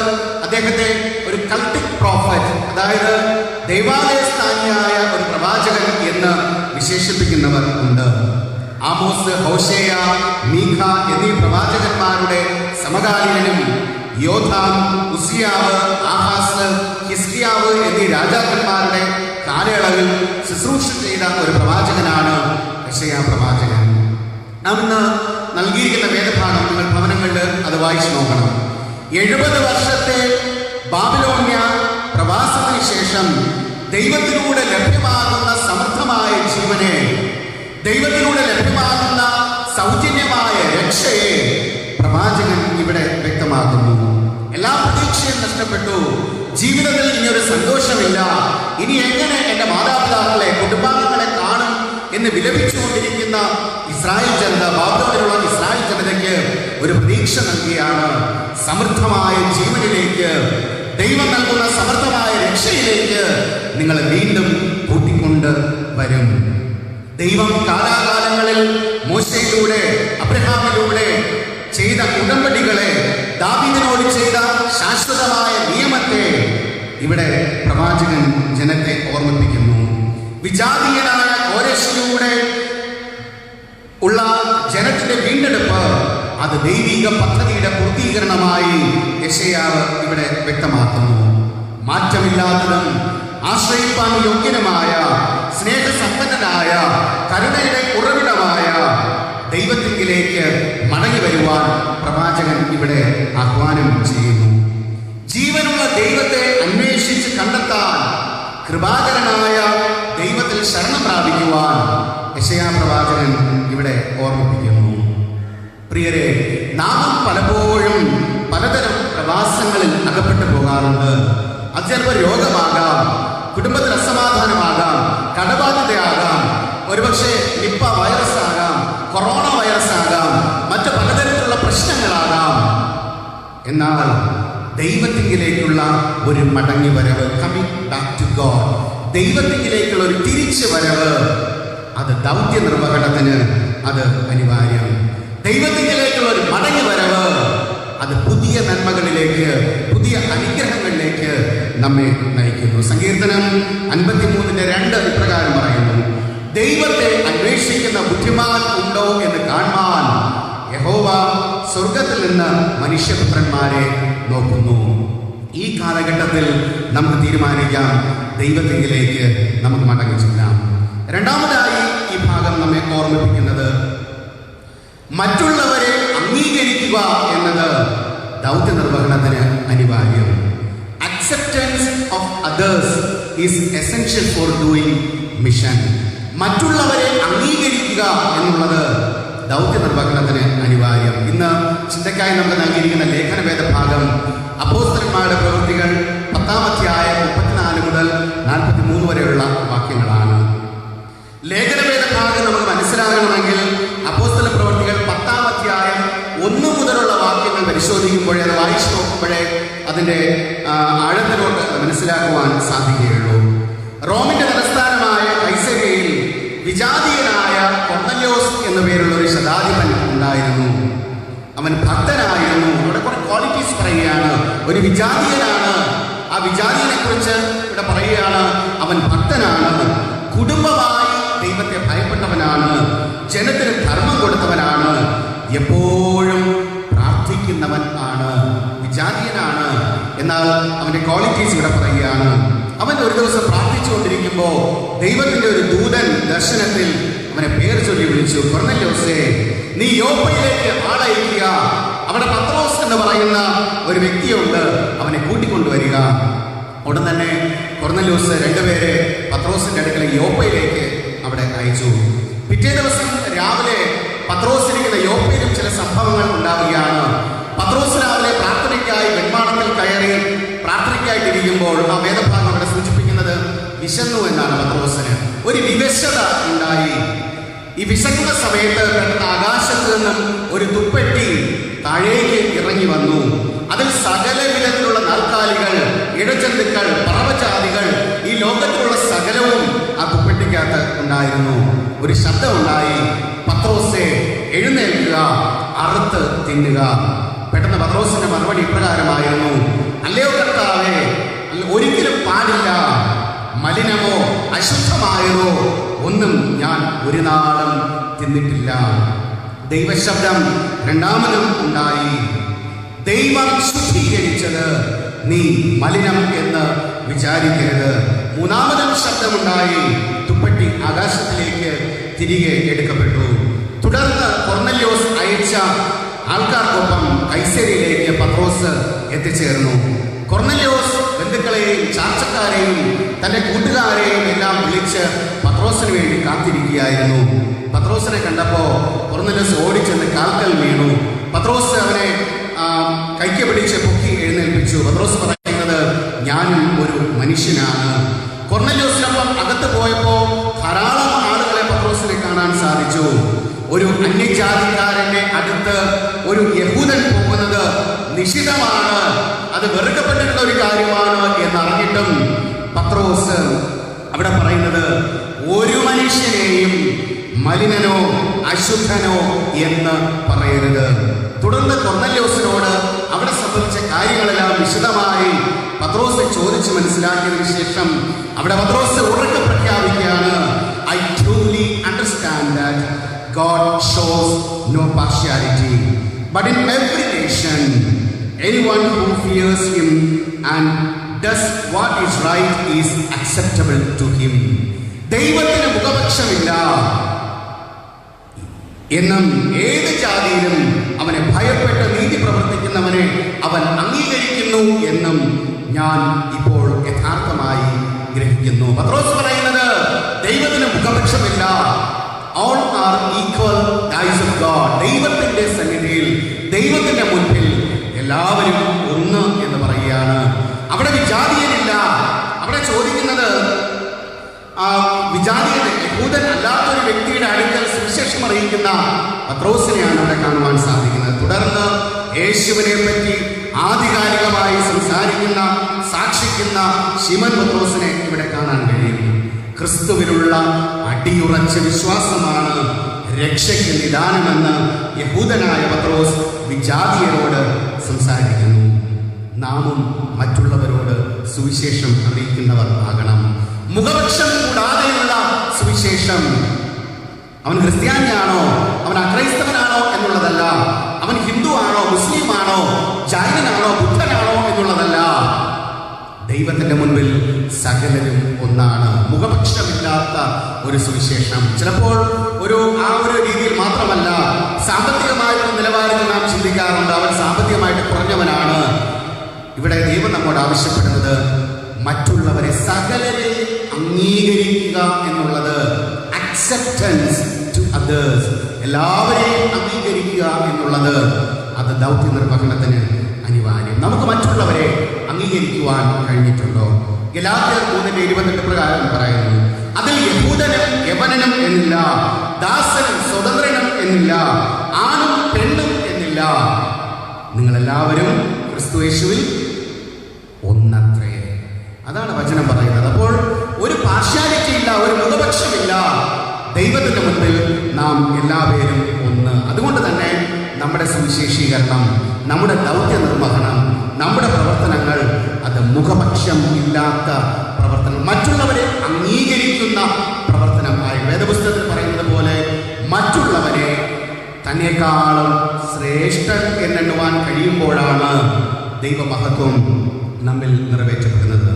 അദ്ദേഹത്തെ ഒരു കൾട്ടിക് പ്രോഫറ്റ്, അതായത് ദൈവാലയ സ്ഥാനിയായ ഒരു പ്രവാചകൻ എന്ന് വിശേഷിപ്പിക്കുന്നവർ ഉണ്ട്. ആമോസ്, ഹോശേയ, മീഖ എന്നീ പ്രവാചകന്മാരുടെ സമകാലീനനും യോഥാം, ഉസിയാവ്, ആഹാസ്, ഹിസ്കിയാവ് എന്നീ രാജാക്കന്മാരുടെ കാലയളവിൽ ശുശ്രൂഷ ചെയ്ത ഒരു പ്രവാചകനാണ് യെശയ്യാ പ്രവാചകൻ. നാം ഇന്ന് നൽകിയിരിക്കുന്ന വേദഭാഗം നിങ്ങൾ ഭവനങ്ങളിൽ അത് വായിച്ചു നോക്കണം. 70 വർഷത്തെ ബാബിലോണ്യ പ്രവാസത്തിന് ശേഷം ദൈവത്തിലൂടെ ലഭ്യമാകുന്ന സമർത്ഥമായ ജീവനെ, ദൈവത്തിലൂടെ ലഭ്യമാകുന്ന സൗജന്യമായ രക്ഷയെ പ്രവാചകൻ ഇവിടെ വ്യക്തമാക്കുന്നു. എല്ലാ പ്രതീക്ഷയും നഷ്ടപ്പെട്ടു, ജീവിതത്തിൽ ഇനിയൊരു സന്തോഷമില്ല, ഇനി എങ്ങനെ എൻ്റെ മാതാപിതാക്കളെ, കുടുംബാംഗങ്ങളെ കാണും എന്ന് വിലപിച്ചുകൊണ്ടിരിക്കുന്ന ഇസ്രായേൽ ജനത, ബാബിലോണിലുള്ള ഇസ്രായേൽ ജനതയ്ക്ക് ഒരു പ്രതീക്ഷ നൽകിയാണ്. സമൃദ്ധമായ ജീവനിലേക്ക്, ദൈവം നൽകുന്ന സമൃദ്ധമായ രക്ഷയിലേക്ക് നിങ്ങളെ വീണ്ടും കൂട്ടിക്കൊണ്ട് വരും. ദൈവം കാലാകാലങ്ങളിൽ മോശയിലൂടെ, അബ്രഹാമിലൂടെ ചെയ്ത ഉടമ്പടികളെ, ദാവീദിനോട് ചെയ്ത ശാശ്വതമായ നിയമത്തെ ഇവിടെ പ്രവാചകൻ ജനത്തെ ഓർമ്മിപ്പിക്കുന്നു. വിജാതീയനായ കോരശിലൂടെ ഉള്ള ജനത്തിന്റെ വീണ്ടെടുപ്പ്, അത് ദൈവിക പദ്ധതിയുടെ പൂർത്തീകരണമായി യെശയ്യാവ് ഇവിടെ വ്യക്തമാക്കുന്നു. മാറ്റമില്ലാത്തതും ആശ്രയിപ്പാൻ യോഗ്യനുമായ, സ്നേഹസമ്പന്നനായ, കരുണയുടെ ഉറവിടമായ ദൈവത്തിങ്കിലേക്ക് മടങ്ങി വരുവാൻ പ്രവാചകൻ ഇവിടെ ആഹ്വാനം ചെയ്യുന്നു. ജീവനുള്ള ദൈവത്തെ അന്വേഷിച്ച് കണ്ടെത്താൻ, കൃപാകരനായ ദൈവത്തിൽ ശരണം പ്രാപിക്കുവാൻ യെശയ്യാ പ്രവാചകൻ ഇവിടെ ഓർമ്മിപ്പിക്കുന്നു. പ്രിയരെ, നാം പലപ്പോഴും പലതരം പ്രവാസങ്ങളിൽ അകപ്പെട്ടു പോകാറുണ്ട്. അത് ചിലപ്പോൾ രോഗമാകാം, കുടുംബത്തിൽ അസമാധാനമാകാം, കടബാധ്യതയാകാം, ഒരുപക്ഷെ നിപ്പ വൈറസ് ആകാം, കൊറോണ വൈറസ് ആകാം, മറ്റു പലതരത്തിലുള്ള പ്രശ്നങ്ങളാകാം. എന്നാൽ ദൈവത്തിങ്കിലേക്കുള്ള ഒരു മടങ്ങി വരവ്, കമ്മിങ് ബാക്ക് ടു ഗോഡ്, ദൈവത്തിങ്കിലേക്കുള്ള ഒരു തിരിച്ചു വരവ്, അത് ദൗത്യ നിർവഹണത്തിന് അത് അനിവാര്യം. ദൈവത്തിങ്കിലേക്കുള്ള ഒരു മടങ്ങി വരവ്, അത് പുതിയ നന്മകളിലേക്ക്, പുതിയ അനുഗ്രഹങ്ങളിലേക്ക് നമ്മെ നയിക്കുന്നു. സങ്കീർത്തനം 53:2 ഇപ്രകാരം പറയുന്നു: ദൈവത്തെ അന്വേഷിക്കുന്ന ബുദ്ധിമാൻ ഉണ്ടോ എന്ന് കാണുവാൻ യഹോവ സ്വർഗത്തിൽ നിന്ന് മനുഷ്യപുത്രന്മാരെ നോക്കുന്നു. ഈ കാലഘട്ടത്തിൽ നമുക്ക് തീരുമാനിക്കാം, ദൈവത്തിങ്കിലേക്ക് നമുക്ക് മടങ്ങി ചെല്ലാം. രണ്ടാമതായി ഈ ഭാഗം നമ്മെ ഓർമ്മിപ്പിക്കുന്നത്, മറ്റുള്ളവരെ അംഗീകരിക്കുക എന്നത് ദൗത്യ നിർവഹണത്തിന് അനിവാര്യം. Acceptance of others is essential for doing mission. മറ്റുള്ളവരെ അംഗീകരിക്കുക എന്നുള്ളത് ദൗത്യ നിർവഹണത്തിന് അനിവാര്യം. ഇന്ന് ചിന്തയ്ക്കായി നമുക്ക് നൽകിയിരിക്കുന്ന ലേഖനവേദ ഭാഗം അപ്പോസ്തലന്മാരുടെ പ്രവൃത്തികൾ 10-ാം അധ്യായം 34 മുതൽ 43 വരെയുള്ള വാക്യങ്ങളാണ്. ലേഖനവേദ ഭാഗം നമുക്ക് മനസ്സിലാകണമെങ്കിൽ അപ്പോസ്തല പ്രവൃത്തികൾ 10-ാം അധ്യായം 1 മുതലുള്ള വാക്യങ്ങൾ പരിശോധിക്കുമ്പോഴേ, അത് വായിച്ചു നോക്കുമ്പോഴേ അതിൻ്റെ ആഴത്തിലോട്ട് മനസ്സിലാക്കുവാൻ സാധിക്കുകയുള്ളൂ. റോമിന്റെ തലസ്ഥാനമായ കൈസരിയയിൽ വിജാതീയനായ കൊർന്നല്യോസ് എന്നു പേരുള്ള ഒരു ശതാധിപൻ ഉണ്ടായിരുന്നു. അവൻ ഭക്തനായിരുന്നു. ഇവിടെ കുറെ ക്വാളിറ്റീസ് പറയുകയാണ്. ഒരു വിജാതീയനാണ്. ആ വിജാതീയനെ കുറിച്ച് ഇവിടെ പറയുകയാണ്, അവൻ ഭക്തനാണ്, കുടുംബമായി ദൈവത്തെ ഭയപ്പെട്ടവനാണ്, ജനത്തിന് ധർമ്മം കൊടുത്തവനാണ്, എപ്പോഴും പ്രാർത്ഥിക്കുന്നവൻ ആണ്, വിജാതീയനാണ്. എന്നാൽ അവന്റെ ക്വാളിറ്റീസ് ഇവിടെ പറയുകയാണ്. അവൻ ഒരു ദിവസം പ്രാർത്ഥിച്ചുകൊണ്ടിരിക്കുമ്പോൾ ദൈവത്തിന്റെ ഒരു ദൂതൻ ദർശനത്തിൽ അവനെ പേർ ചൊല്ലി വിളിച്ചു: കൊർന്നല്യോസേ, നീ യോപ്പയിലേക്ക് ആളയക്കുക, അവിടെ പത്രോസ് എന്ന് പറയുന്ന ഒരു വ്യക്തിയുണ്ട്, അവനെ കൂട്ടിക്കൊണ്ടുവരിക. ഉടൻ തന്നെ കൊർന്നല്യോസ് 2 പേരെ പത്രോസിന്റെ അടുക്കൽ യോപ്പയിലേക്ക് അവിടെ അയച്ചു. പിറ്റേ ദിവസം രാവിലെ പത്രോസിരിക്കുന്ന യോപ്പയിലും ചില സംഭവങ്ങൾ ഉണ്ടാവുകയാണ്. പത്രോസ് രാവിലെ പ്രാർത്ഥനയ്ക്കായി വെൺമാടത്തിൽ കയറി പ്രാർത്ഥനയ്ക്കായിട്ടിരിക്കുമ്പോൾ, ആ വേദഭാഗം അവിടെ സൂചിപ്പിക്കുന്നത് വിശന്നു എന്നാണ്. പത്രോസിന് ഒരു വിവശത ഉണ്ടായി. ഈ വിശക്കുന്ന സമയത്ത് പെട്ടെന്ന് ആകാശത്ത് നിന്നും ഒരു തുപ്പെട്ടി താഴേക്ക് ഇറങ്ങി വന്നു. അതിൽ സകല വിധത്തിലുള്ള നാൽക്കാലികൾ, ഇഴജന്തുക്കൾ, പറവജാതികൾ, ഈ ലോകത്തിലുള്ള സകലവും ആ തുപ്പെട്ടിക്കകത്ത് ഉണ്ടായിരുന്നു. ഒരു ശബ്ദമുണ്ടായി: പത്രോസേ, എഴുന്നേൽക്കുക, അറുത്ത് തിന്നുക. പെട്ടെന്ന് പത്രോസിന്റെ മറുപടി ഇപ്രകാരമായിരുന്നു: അല്ലയോ കർത്താവേ, ഒരിക്കലും പാടില്ല, മലിനമോ അശുദ്ധമായതോ ഒന്നും ഞാൻ ഒരു നാളും തിന്നിട്ടില്ല. ദൈവശബ്ദം രണ്ടാമതും ഉണ്ടായി: ദൈവം ശുദ്ധീകരിച്ചത് നീ മലിനം എന്ന് വിചാരിക്കരുത്. മൂന്നാമതും ശബ്ദമുണ്ടായി: തുപ്പട്ടി ആകാശത്തിലേക്ക് തിരികെ എടുക്കപ്പെട്ടു. തുടർന്ന് കൊർന്നല്യോസ് അയച്ച ആൾക്കാർക്കൊപ്പം കൈസരിയിലേക്ക് പത്രോസ് എത്തിച്ചേർന്നു. കൊർന്നല്യോസ് ബന്ധുക്കളെയും ചാർച്ചക്കാരെയും തന്റെ കൂട്ടുകാരെയും എല്ലാം വിളിച്ച് പത്രോസിന് വേണ്ടി കാത്തിരിക്കുകയായിരുന്നു. പത്രോസിനെ കണ്ടപ്പോ കൊർന്നല്യോസ് ഓടിച്ചെന്ന് കാൽക്കൽ വീണു. പത്രോസ് അവനെ കൈക്ക് പിടിച്ച് പൊക്കി എഴുന്നേൽപ്പിച്ചു. പത്രോസ് പറയുന്നത്, ഞാനും ഒരു മനുഷ്യനാണ്. കൊർന്നല്യോസിനൊപ്പം അകത്ത് പോയപ്പോ ധാരാളം ആളുകളെ പത്രോസിനെ കാണാൻ സാധിച്ചു. ഒരു അന്യജാതിക്കാരന്റെ അടുത്ത് ഒരു യഹൂദൻ പോകുന്നത് നിഷിദ്ധമാണ്, അത് വെറുക്കപ്പെട്ടിട്ടുള്ള ഒരു കാര്യമാണ് എന്നറിഞ്ഞിട്ടും പത്രോസ് അവിടെ പറയുന്നത്, ഒരു മനുഷ്യനെയും മലിനനോ അശുദ്ധനോ എന്ന് പറയരുത്. തുടർന്ന് കൊർന്നല്യോസിനോട് അവിടെ സംഭവിച്ച കാര്യങ്ങളെല്ലാം വിശദമായി പത്രോസ് ചോദിച്ച് മനസ്സിലാക്കിയതിനു ശേഷം അവിടെ പത്രോസ് ഉറക്കെ പ്രഖ്യാപിക്കുകയാണ്, I truly understand that God shows no partiality, but in every nation anyone who fears him and does what is right is acceptable to him. ദൈവത്തിന് മുഖപക്ഷമില്ല എന്നും ഏത് ജാതിയിലും അവനെ ഭയപ്പെട്ട് നീതി പ്രവർത്തിക്കുന്നവനെ അവൻ അംഗീകരിക്കുന്നു എന്നും ഞാൻ ഇപ്പോൾ യഥാർത്ഥമായി ഗ്രഹിക്കുന്നു. പത്രോസ് പറയുന്നത്, ദൈവത്തിന് മുഖപക്ഷമില്ല. All are equal eyes of God. ദൈവത്തിന്റെ സന്നിധിയിൽ, ദൈവത്തിന്റെ മുൻപിൽ എല്ലാവരും ഒന്ന് എന്ന് പറയുകയാണ്. അവിടെ വിജാതീയനില്ല. അവിടെ ചോദിക്കുന്നത് വിജാതീയത, യഹൂദൻ അല്ലാത്തൊരു വ്യക്തിയുടെ അടുക്കൽ സുവിശേഷം അറിയിക്കുന്ന പത്രോസിനെയാണ് അവിടെ കാണുവാൻ സാധിക്കുന്നത്. തുടർന്ന് യേശുവിനെ പറ്റി ആധികാരികമായി സംസാരിക്കുന്ന, സാക്ഷിക്കുന്ന ശിമോൻ പത്രോസിനെ ഇവിടെ കാണാൻ കഴിയും. ക്രിസ്തുവിലുള്ള അടിയുറച്ച വിശ്വാസമാണ് രക്ഷയ്ക്ക് നിദാനമെന്ന് യഹൂദനായ പത്രോസ് വിജാതീയരോട് സംസാരിക്കുന്നു. നാമും മറ്റുള്ളവരോട് സുവിശേഷം അറിയിക്കുന്നവർ ആകണം. മുഖപക്ഷം കൂടാതെയുള്ള സുവിശേഷം. അവൻ ക്രിസ്ത്യാനിയാണോ, അവൻ അക്രൈസ്തവനാണോ എന്നുള്ളതല്ല, അവൻ ഹിന്ദു ആണോ, മുസ്ലിം ആണോ, ജൈനനാണോ, ബുദ്ധനാണോ എന്നുള്ളതല്ല. ദൈവത്തിന്റെ മുൻപിൽ സകലരും ഒന്നാണ്. മുഖപക്ഷമില്ലാത്ത ഒരു സുവിശേഷം. ചിലപ്പോൾ ഒരു രീതിയിൽ മാത്രമല്ല, സാമ്പത്തികമായ നിലവാരത്തിൽ നാം ചിന്തിക്കാറുണ്ട്, അവൻ സാമ്പത്തികമായിട്ട് കുറഞ്ഞവനാണ്. ഇവിടെ ദൈവം നമ്മോട് ആവശ്യപ്പെടുന്നത് മറ്റുള്ളവരെ, സകലരെ അംഗീകരിക്കുക എന്നുള്ളത്, അക്സെപ്റ്റൻസ് ടു അതേഴ്സ്, എല്ലാവരെയും അംഗീകരിക്കുക എന്നുള്ളത്, അത് ദൗത്യ നിർവഹണത്തിന് അനിവാര്യം. നമുക്ക് മറ്റുള്ളവരെ അംഗീകരിക്കുവാൻ കഴിഞ്ഞിട്ടുണ്ടോ? ഗലാത്യർ 3:28 പ്രകാരം പറയുന്നു, അതിൽ യഹൂദനും യവനനും എന്നില്ല, ദാസനും സ്വതന്ത്രനും എന്നില്ല, ആണും പെണ്ണും എന്നില്ല, നിങ്ങളെല്ലാവരും ക്രിസ്തുയേശുവിൽ ഒന്നത്രേ. അതാണ് വചനം പറയുന്നത്. അപ്പോൾ ഒരു പാർഷ്യാലിറ്റി ഇല്ല, ഒരു മുഖപക്ഷമില്ല. ദൈവത്തിന്റെ മുൻപിൽ നാം എല്ലാവരും ഒന്ന്. അതുകൊണ്ട് തന്നെ നമ്മുടെ സുവിശേഷീകരണം, നമ്മുടെ ദൗത്യ നിർവഹണം, നമ്മുടെ പ്രവർത്തനങ്ങൾ, അത് മുഖപക്ഷം ഇല്ലാത്ത പ്രവർത്തനം, മറ്റുള്ളവരെ അംഗീകരിക്കുന്ന പ്രവർത്തനമായി. വേദപുസ്തകത്തിൽ പറയുന്നത് പോലെ മറ്റുള്ളവരെ തന്നെക്കാളും ശ്രേഷ്ഠൻ എന്നെണ്ണുവാൻ കഴിയുമ്പോഴാണ് ദൈവമഹത്വം നമ്മിൽ നിറവേറ്റപ്പെടുന്നത്.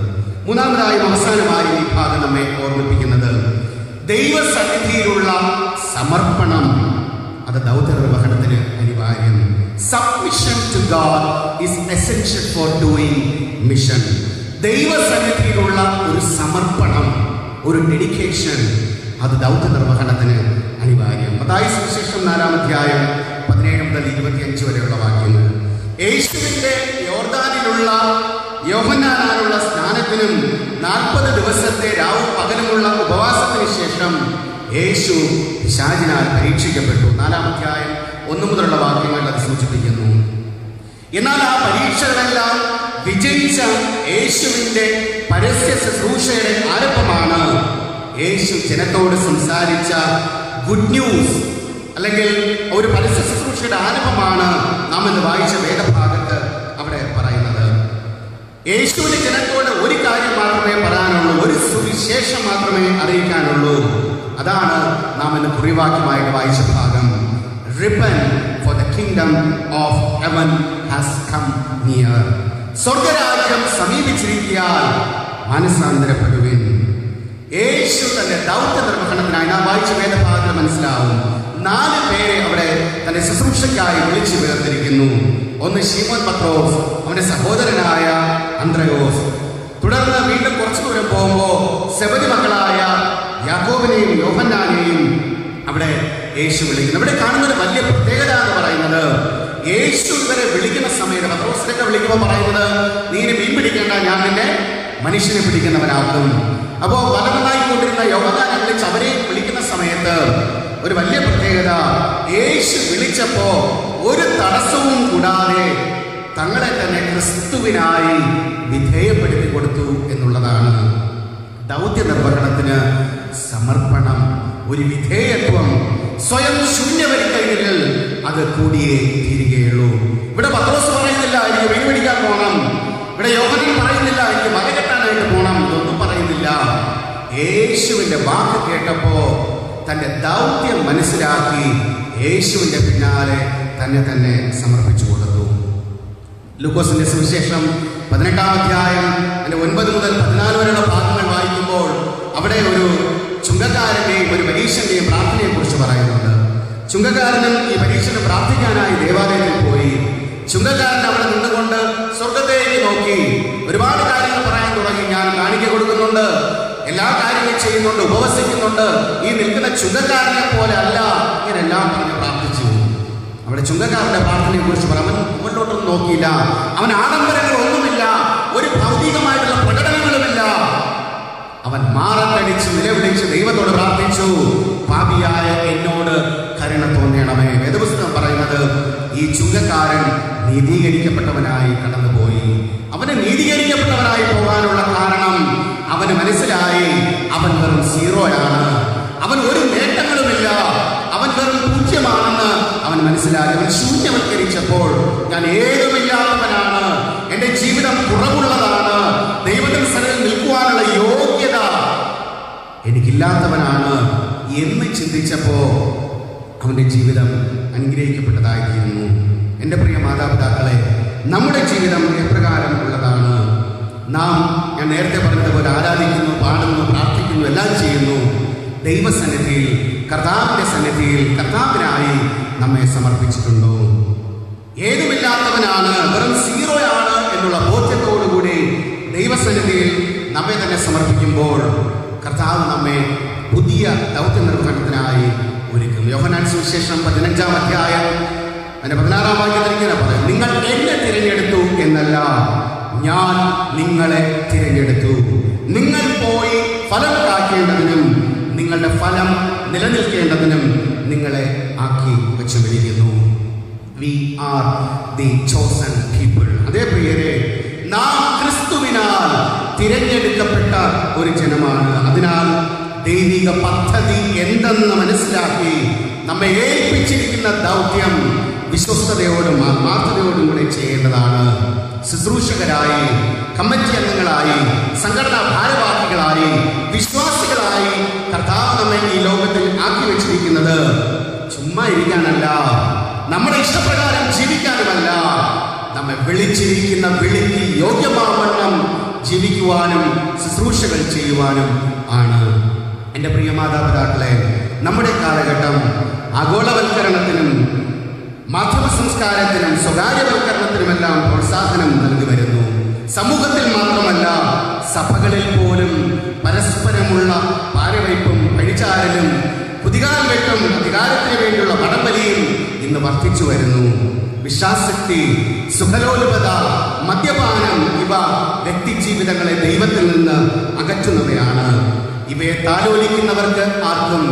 മൂന്നാമതായും അവസാനമായും ഈ ഭാഗം നമ്മെ ഓർമ്മിപ്പിക്കുന്നത് ദൈവസന്നിധിയിലുള്ള സമർപ്പണം, അത് ദൗത്യ നിർവഹണത്തിന് അനിവാര്യം. Submission to God is essential for doing mission. ദൈവസന്നിധിയിലുള്ള ഒരു സമർപ്പണം, ഒരു ഡെഡിക്കേഷൻ, അത് ദൗത്യ നിർവഹണത്തിന് അനിവാര്യം. മത്തായി സുവിശേഷം 4-ാം അധ്യായം 17 മുതൽ 25 വരെയുള്ള വാക്യങ്ങൾ. യേശുവിന്റെ യോർദാനിലുള്ള യോഹന്നാനുള്ള സ്നാനത്തിനും 40 ദിവസത്തെ രാവും പകലുമുള്ള ഉപവാസത്തിന് ശേഷം യേശു പിശാചിനാൽ പരീക്ഷിക്കപ്പെട്ടു. 4-ാം അധ്യായം 1 മുതലുള്ള വാക്യങ്ങൾ അത് സൂചിപ്പിക്കുന്നു. എന്നാൽ ആ പരീക്ഷകളെല്ലാം വിജയിച്ച യേശുവിന്റെ പരസ്യ ശുശ്രൂഷയുടെ ആരംഭമാണ് യേശു ജനത്തോട് സംസാരിച്ച ഗുഡ് ന്യൂസ്, അല്ലെങ്കിൽ ഒരു പരസ്യ ശുശ്രൂഷയുടെ ആരംഭമാണ് നാം ഇന്ന് വായിച്ച വേദഭാഗത്ത് അവിടെ പറയുന്നത്. യേശുവിന്റെ ജനത്തോട് ഒരു കാര്യം മാത്രമേ പറയാനുള്ളൂ, ഒരു സുവിശേഷം മാത്രമേ അറിയിക്കാനുള്ളൂ. അതാണ് നാം ഇന്ന് കുറിവാക്യമായിട്ട് വായിച്ച ഭാഗം. Repent, for the kingdom of heaven has come near. സ്വർഗരാജ്യം സമീപിച്ചിരിക്കാൻ മനസ്സാന്തരപ്പെടുവിൻ. യേശു തന്റെ ദൗത്യ നിർവഹണത്തിനായി നാം വായിച്ച വേദഭാഗത്തിൽ മനസ്സിലാവും 4 പേരെ അവിടെ തന്റെ ശുശ്രൂഷയ്ക്കായി വിളിച്ചു വേർതിരിക്കുന്നു. ഒന്ന് ശിമോൻ പത്രോസ്, അവന്റെ സഹോദരനായ അന്ത്രയോസ്. തുടർന്ന് വീണ്ടും കുറച്ചു ദൂരം പോകുമ്പോൾ സെബദി മക്കളായ യാക്കോബിനെയും യോഹന്നാനെയും അവിടെ യേശു വിളിക്കുന്നു. ഇവിടെ കാണുന്ന ഒരു വലിയ പ്രത്യേകത എന്ന് പറയുന്നത്, യേശു ഇവരെ വിളിക്കുന്ന സമയത്ത് പത്രോസിനൊക്കെ വിളിക്കുമ്പോൾ പറയുന്നത്, നീ ഇനി മീൻ പിടിക്കേണ്ട, ഞാൻ നിന്നെ മനുഷ്യനെ പിടിക്കുന്നവനാക്കും. അപ്പോൾ പലതായിക്കൊണ്ടിരുന്ന യോഹന്നാനെ വിളിച്ച് അവരെ വിളിക്കുന്ന സമയത്ത് ഒരു വലിയ പ്രത്യേകത, യേശു വിളിച്ചപ്പോ ഒരു തടസ്സവും കൂടാതെ തങ്ങളെ തന്നെ ക്രിസ്തുവിനായി വിധേയപ്പെടുത്തി കൊടുത്തു എന്നുള്ളതാണ്. ദൗത്യ നിർവഹണത്തിന് സമർപ്പണം, ഒരു വിധേയത്വം, സ്വയം ശൂന്യവരിക്കഴിഞ്ഞാൽ അത് കൂടിയേ തീരുകയുള്ളൂ. ഇവിടെ പത്രോസ് പറയുന്നില്ല എനിക്ക് മീൻ പിടിക്കാൻ പോകണം, ഇവിടെ യോഹന്നാൻ പറയുന്നില്ല എനിക്ക് മല കെട്ടാനായിട്ട് പോകണം, ഇതൊന്നും പറയുന്നില്ല. യേശുവിന്റെ വാക്ക് കേട്ടപ്പോ തന്റെ ദൗത്യം മനസ്സിലാക്കി യേശുവിന്റെ പിന്നാലെ തന്നെ സമർപ്പിച്ചു കൊടുത്തു. ലൂക്കോസിന്റെ സുവിശേഷം 18-ാം അധ്യായം 9 മുതൽ 14 വരെയുള്ള ഭാഗങ്ങൾ വായിക്കുമ്പോൾ അവിടെ ഒരു ചുങ്കക്കാരന്റെയും ഒരു പരീക്ഷന്റെയും പ്രാർത്ഥനയെ കുറിച്ച് പറയുന്നുണ്ട്. ചുങ്കക്കാരനും ഈ പരീക്ഷന് പ്രാർത്ഥിക്കാനായി ദേവാലയത്തിൽ പോയി. ചുങ്കക്കാരൻ അവിടെ നിന്നുകൊണ്ട് സ്വർഗത്തേക്ക് നോക്കി ഒരുപാട് കാര്യങ്ങൾ പറയാൻ തുടങ്ങി. ഞാൻ കാണിക്ക കൊടുക്കുന്നുണ്ട്, എല്ലാ കാര്യങ്ങളും ചെയ്യുന്നുണ്ട്, ഉപവസിക്കുന്നുണ്ട്, ഈ നിൽക്കുന്ന ചുങ്കക്കാരനെ പോലെ അല്ല, ഇങ്ങനെല്ലാം പറഞ്ഞ് പ്രാർത്ഥിച്ചു. അവിടെ ചുങ്കക്കാരന്റെ പ്രാർത്ഥനയെ കുറിച്ച് അവൻ മുകളിലോട്ടൊന്നും നോക്കിയില്ല. അവൻ ആഡംബരങ്ങളൊന്നുമില്ല, ഒരു ഭൗതികമായിട്ടുള്ള പ്രകടനങ്ങളുമില്ല. അവൻ മാറത്തടിച്ച് നിലവിളിച്ച് ദൈവത്തോട് പ്രാർത്ഥിച്ചു, പാപിയായ എന്നോട് കരുണ തോന്നണമേ. വേദപുസ്തകം പറയുന്നത് ഈ ചുങ്കക്കാരൻ നീതീകരിക്കപ്പെട്ടവനായി കടന്നുപോയി. അവന് നീതീകരിക്കപ്പെട്ടവനായി പോകാനുള്ള കാരണം അവന് മനസ്സിലായി, അവൻ വെറും സീറോയാണ്, അവൻ ഒരു നേട്ടങ്ങളുമില്ല, അവൻ വെറും പൂജ്യമാണെന്ന് അവൻ മനസ്സിലാക്കി. അവൻ ശൂന്യവൽക്കരിച്ചപ്പോൾ ഞാൻ ഏതുമില്ലാത്തവനാണ്, എന്റെ ജീവിതം കുറവുള്ളതാണ്, ദൈവത്തിന്റെ സന്നിധിയിൽ നിൽക്കുവാനുള്ള യോഗ്യത എനിക്കില്ലാത്തവനാണ് എന്ന് ചിന്തിച്ചപ്പോ അവന്റെ ജീവിതം അനുഗ്രഹിക്കപ്പെട്ടതായിരുന്നു. എൻ്റെ പ്രിയ മാതാപിതാക്കളെ, നമ്മുടെ ജീവിതം എപ്രകാരം ഉള്ളതാണ്? ഞാൻ നേരത്തെ പറഞ്ഞതുപോലെ ആരാധിക്കുന്നു, പാടുന്നു, പ്രാർത്ഥിക്കുന്നു, എല്ലാം ചെയ്യുന്നു. ദൈവസന്നിധിയിൽ, കർത്താവിന്റെ സന്നിധിയിൽ കർത്താവിനായി നമ്മെ സമർപ്പിച്ചിട്ടുണ്ടോ? ഏതുമില്ലാത്തവനാണ്, വെറും സീറോയാണ് എന്നുള്ള ബോധ്യത്തോടുകൂടി ദൈവസന്നിധിയിൽ നമ്മെ തന്നെ സമർപ്പിക്കുമ്പോൾ കർത്താവ് നമ്മെ പുതിയ ദൗത്യ നിർവഹണത്തിനായി ഒരുക്കും. യോഹന്നാൻ സുവിശേഷം 15-ാം അധ്യായം 16-ാം വാക്യത്തിൽ ഇങ്ങനെ പറയും, നിങ്ങൾ എന്നെ തിരഞ്ഞെടുത്തു എന്നല്ല, ഞാൻ നിങ്ങളെ തിരഞ്ഞെടുത്തു, നിങ്ങൾ പോയി ഫലം കാക്കേണ്ടതിനും നിങ്ങളുടെ ഫലം നിലനിൽക്കേണ്ടതിനും നിങ്ങളെ ആക്കി വെച്ചുമിരിക്കുന്നു. We are the chosen people. അതേ പ്രിയരെ, നാം ക്രിസ്തുവിനാൽ തിരഞ്ഞെടുക്കപ്പെട്ട ഒരു ജനമാണ്. അതിനാൽ ദൈവിക പദ്ധതി എന്തെന്ന് മനസ്സിലാക്കി നമ്മെ ഏൽപ്പിച്ചിരിക്കുന്ന ദൗത്യം വിശ്വസ്തയോടും ആത്മാർത്ഥതയോടും കൂടെ ചെയ്യേണ്ടതാണ്. ശുശ്രൂഷകരായി, കമ്മിറ്റി അംഗങ്ങളായി, സംഘടനാ ഭാരവാഹികളായി, വിശ്വാസികളായി കർത്താവ് നമ്മെ ഈ ലോകത്തിൽ ആക്കി വെച്ചിരിക്കുന്നത് ചുമ്മാ ഇരിക്കാനല്ല, നമ്മുടെ ഇഷ്ടപ്രകാരം ജീവിക്കാനുമല്ല, നമ്മെ വിളിച്ചിരിക്കുന്ന വിളിക്ക് യോഗ്യമാവണ്ണം ജീവിക്കുവാനും ശുശ്രൂഷകൾ ചെയ്യുവാനും ആണ്. എൻ്റെ പ്രിയ മാതാപിതാക്കളെ, നമ്മുടെ കാലഘട്ടം ആഗോളവൽക്കരണത്തിനും മാധ്യമ സംസ്കാരത്തിനും സ്വകാര്യവൽക്കരണത്തിനുമെല്ലാം പ്രോത്സാഹനം നൽകി വരുന്നു. സമൂഹത്തിൽ മാത്രമല്ല, സഭകളിൽ പോലും പരസ്പരമുള്ള പാരവയ്പും പഴിചാരലും കുതികാൽവെട്ടും അധികാരത്തിന് വേണ്ടിയുള്ള വടംവലിയും ഇന്ന് വർദ്ധിച്ചു വരുന്നു. വിശ്വാസക്തി, സുഖലോലുപത, മദ്യപാനം ഇവ വ്യക്തി ജീവിതങ്ങളെ ദൈവത്തിൽ നിന്ന് അകറ്റുന്നവയാണ്. ഇവയെ താലോലിക്കുന്നവർക്ക് ആർക്കും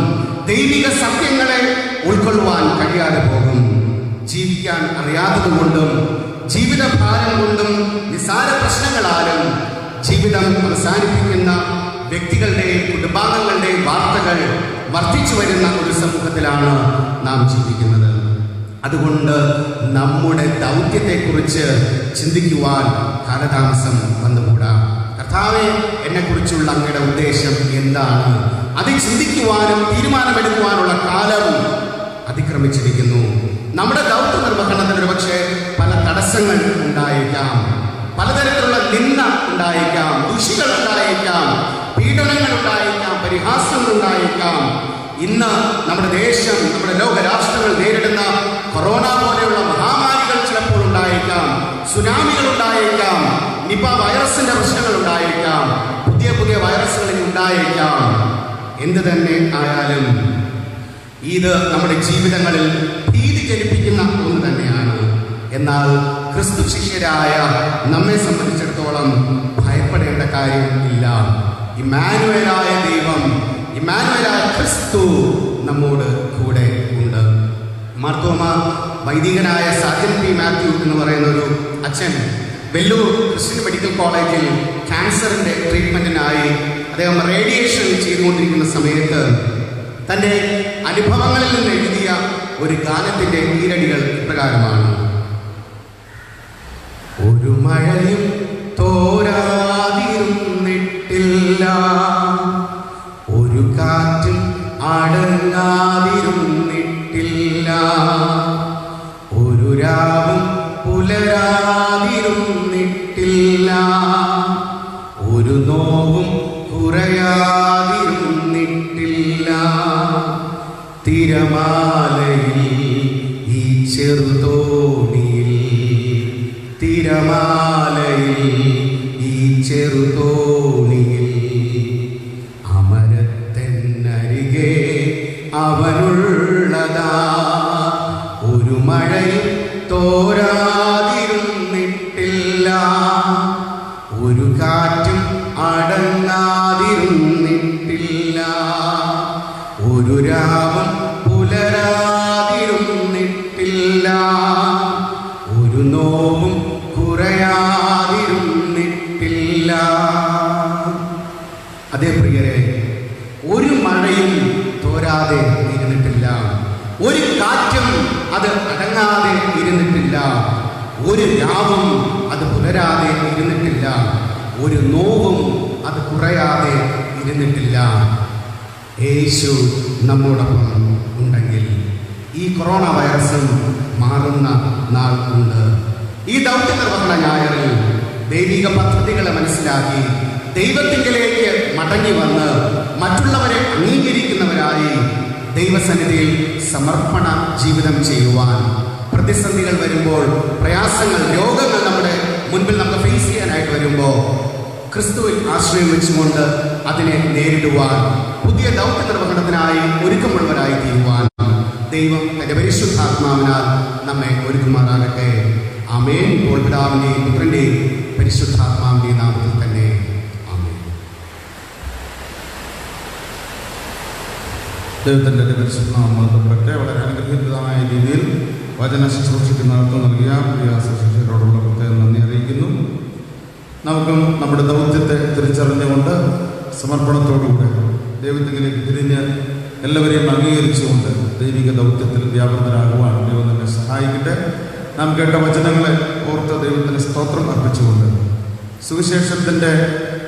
ദൈവിക സത്യങ്ങളെ ഉൾക്കൊള്ളുവാൻ കഴിയാതെ പോകും. ജീവിക്കാൻ അറിയാത്തതുകൊണ്ടും ജീവിതഭാരം കൊണ്ടും നിസ്സാര പ്രശ്നങ്ങളാലും ജീവിതം അവസാനിപ്പിക്കുന്ന വ്യക്തികളുടെയും കുടുംബാംഗങ്ങളുടെയും വാർത്തകൾ വർദ്ധിച്ചു വരുന്ന ഒരു സമൂഹത്തിലാണ് നാം ജീവിക്കുന്നത്. അതുകൊണ്ട് നമ്മുടെ ദൗത്യത്തെക്കുറിച്ച് ചിന്തിക്കുവാൻ കാലതാമസം വന്നുകൂടാ. കർത്താവേ, എന്നെക്കുറിച്ചുള്ള അങ്ങയുടെ ഉദ്ദേശം എന്താണ്? അത് ചിന്തിക്കുവാനും തീരുമാനമെടുക്കുവാനുള്ള കാലം അതിക്രമിച്ചിരിക്കുന്നു. നമ്മുടെ ദൗത്യ നിർവഹണത്തിന് ഒരുപക്ഷെ പല തടസ്സങ്ങൾ ഉണ്ടായേക്കാം, പലതരത്തിലുള്ള നിന്ദ ഉണ്ടായേക്കാം, ദുഷികൾ ഉണ്ടായേക്കാം, പീഡനങ്ങൾ ഉണ്ടായേക്കാം, പരിഹാസങ്ങൾ ഉണ്ടായേക്കാം. ഇന്ന് നമ്മുടെ ദേശം, നമ്മുടെ ലോകരാഷ്ട്രങ്ങൾ നേരിടുന്ന കൊറോണ പോലെയുള്ള മഹാമാരികൾ ചിലപ്പോൾ ഉണ്ടായേക്കാം, സുനാമികൾ ഉണ്ടായേക്കാം, നിപ വൈറസിന്റെ പ്രശ്നങ്ങൾ ഉണ്ടായേക്കാം, പുതിയ പുതിയ വൈറസുകൾ ഉണ്ടായേക്കാം. എന്ത് തന്നെ ആയാലും ഇത് നമ്മുടെ ജീവിതങ്ങളിൽ ഭീതി ജനിപ്പിക്കുന്ന ഒന്ന് തന്നെയാണ്. എന്നാൽ ക്രിസ്തു ശിഷ്യരായ നമ്മെ സംബന്ധിച്ചിടത്തോളം ഭയപ്പെടേണ്ട കാര്യം ഇല്ല. ഇമ്മാനുവേലായ ദൈവം, ഇമ്മാനുവേലായ ക്രിസ്തു നമ്മോട് കൂടെ ഉണ്ട്. മാർത്തോമ വൈദികനായ സാജൻ പി മാത്യു എന്ന് പറയുന്ന ഒരു അച്ഛൻ വെല്ലൂർ ക്രിസ്ത്യൻ മെഡിക്കൽ കോളേജിൽ ക്യാൻസറിന്റെ ട്രീറ്റ്മെന്റിനായി അദ്ദേഹം റേഡിയേഷൻ ചെയ്തുകൊണ്ടിരിക്കുന്ന സമയത്ത് തൻ്റെ അനുഭവങ്ങളിൽ നിന്ന് എഴുതിയ ഒരു ഗാനത്തിന്റെ ഈരടികൾ ഇപ്രകാരമാണ്: ഒരു മഴയും തോരാതിരുന്നിട്ടില്ല, ഒരു കാറ്റും അടങ്ങാതിരുന്നിട്ടില്ല, ഒരു രാവും പുലരാതിരുന്നിട്ടില്ല, ഒരു നോവും കുറയാതിരുന്നിട്ടില്ല. തിരമാലയിൽ ഈ ചെറുതോണിയിൽ, തിരമാലയിൽ ഈ ചെറുതോണിയിൽ, അമരത്തെന്നരികെ അവനുള്ളതാ, ഒരു മഴയും തോരാതിരുന്നിട്ടില്ല, ഒരു കാറ്റും അടങ്ങാതിരുന്നിട്ടില്ല, ഒരു രാവും പുലരാതിരുന്നിട്ടില്ല, ഒരു നോവും കുറയാതിരുന്നിട്ടില്ല. അതേ പ്രിയരെ, ഒരു മഴയും തോരാതെ ഇരുന്നിട്ടില്ല, ഒരു കാറ്റും അത് അടങ്ങാതെ ഇരുന്നിട്ടില്ല, ഒരു രാവും അത് പുലരാതെ ഇരുന്നിട്ടില്ല, ഒരു നോവും അത് കുറയാതെ ഇരുന്നിട്ടില്ല. യേശു നമ്മോടൊപ്പം ഉണ്ടെങ്കിൽ ഈ കൊറോണ വൈറസും മാറുന്ന നാൾ ഉണ്ട്. ഈ ദൗത്യ നിർവഹണ ഞായറിൽ ദൈവിക പദ്ധതികളെ മനസ്സിലാക്കി ദൈവത്തിങ്കിലേക്ക് മടങ്ങി വന്ന് മറ്റുള്ളവരെ അംഗീകരിക്കുന്നവരായി ദൈവസന്നിധിയിൽ സമർപ്പണ ജീവിതം ചെയ്യുവാൻ, പ്രതിസന്ധികൾ വരുമ്പോൾ, പ്രയാസങ്ങൾ, രോഗങ്ങൾ നമ്മുടെ മുൻപിൽ നമുക്ക് ഫേസ് ചെയ്യാനായിട്ട് വരുമ്പോൾ ക്രിസ്തുവിൽ ആശ്രയം വെച്ചുകൊണ്ട് അതിനെ നേരിടുവാൻ, പുതിയ ദൗത്യ നിർവഹണത്തിനായി ഒരുക്കമുള്ളവരായി തീരുവാൻ ദൈവം തന്റെ പരിശുദ്ധാത്മാവിനാൽ നമ്മെ ഒരുക്കുമാറാകട്ടെ. ആമേൻ. ഇപ്പോൾ പിതാവിന്റെയും പുത്രന്റെയും പരിശുദ്ധാത്മാവിന്റെയും നാമത്തിൽ തന്നെ ആമേൻ. ദൈവത്തിൻ്റെ പരിശുദ്ധനാമത്തെ വളരെ അനുഗ്രഹീതമായ രീതിയിൽ വചന ശുശ്രൂഷയ്ക്ക് നടത്തം നൽകിയ പ്രിയ ശുശ്രൂഷകരോടുള്ള പ്രത്യേകം നന്ദി അറിയിക്കുന്നു. നമുക്കും നമ്മുടെ ദൗത്യത്തെ തിരിച്ചറിഞ്ഞുകൊണ്ട് സമർപ്പണത്തോടുകൂടെ ദൈവത്തിലേക്ക് തിരിഞ്ഞ് എല്ലാവരെയും അംഗീകരിച്ചുകൊണ്ട് ദൈവിക ദൗത്യത്തിൽ വ്യാപൃതരാകുവാൻ ദൈവം നമ്മെ സഹായിക്കട്ടെ. നാം കേട്ട വചനങ്ങളെ ഓർത്ത് ദൈവത്തിന് സ്തോത്രം അർപ്പിച്ചുകൊണ്ട് സുവിശേഷത്തിൻ്റെ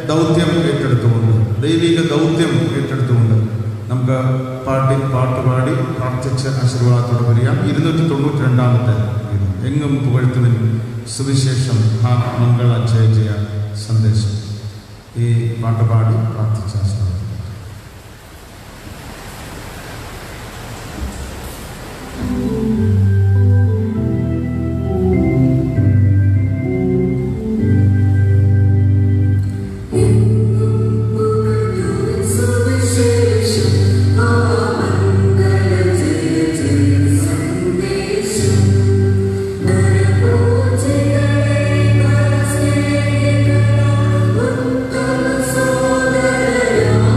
ദൗത്യം ഏറ്റെടുത്തുകൊണ്ട്, ദൈവിക ദൗത്യം ഏറ്റെടുത്തുകൊണ്ട് നമുക്ക് പാട്ടുപാടി പ്രാർത്ഥിച്ച് ആശീർവാദത്തോടെ വരിക. 292-ാമത്തെ എങ്ങും പുകഴ്ത്തുവിൻ സുവിശേഷം ഹാ മംഗള ജയ ജയ സന്ദേശം. ഈ പാട്ടുപാടി പ്രാർത്ഥിച്ച ആശീർവാദം. Soda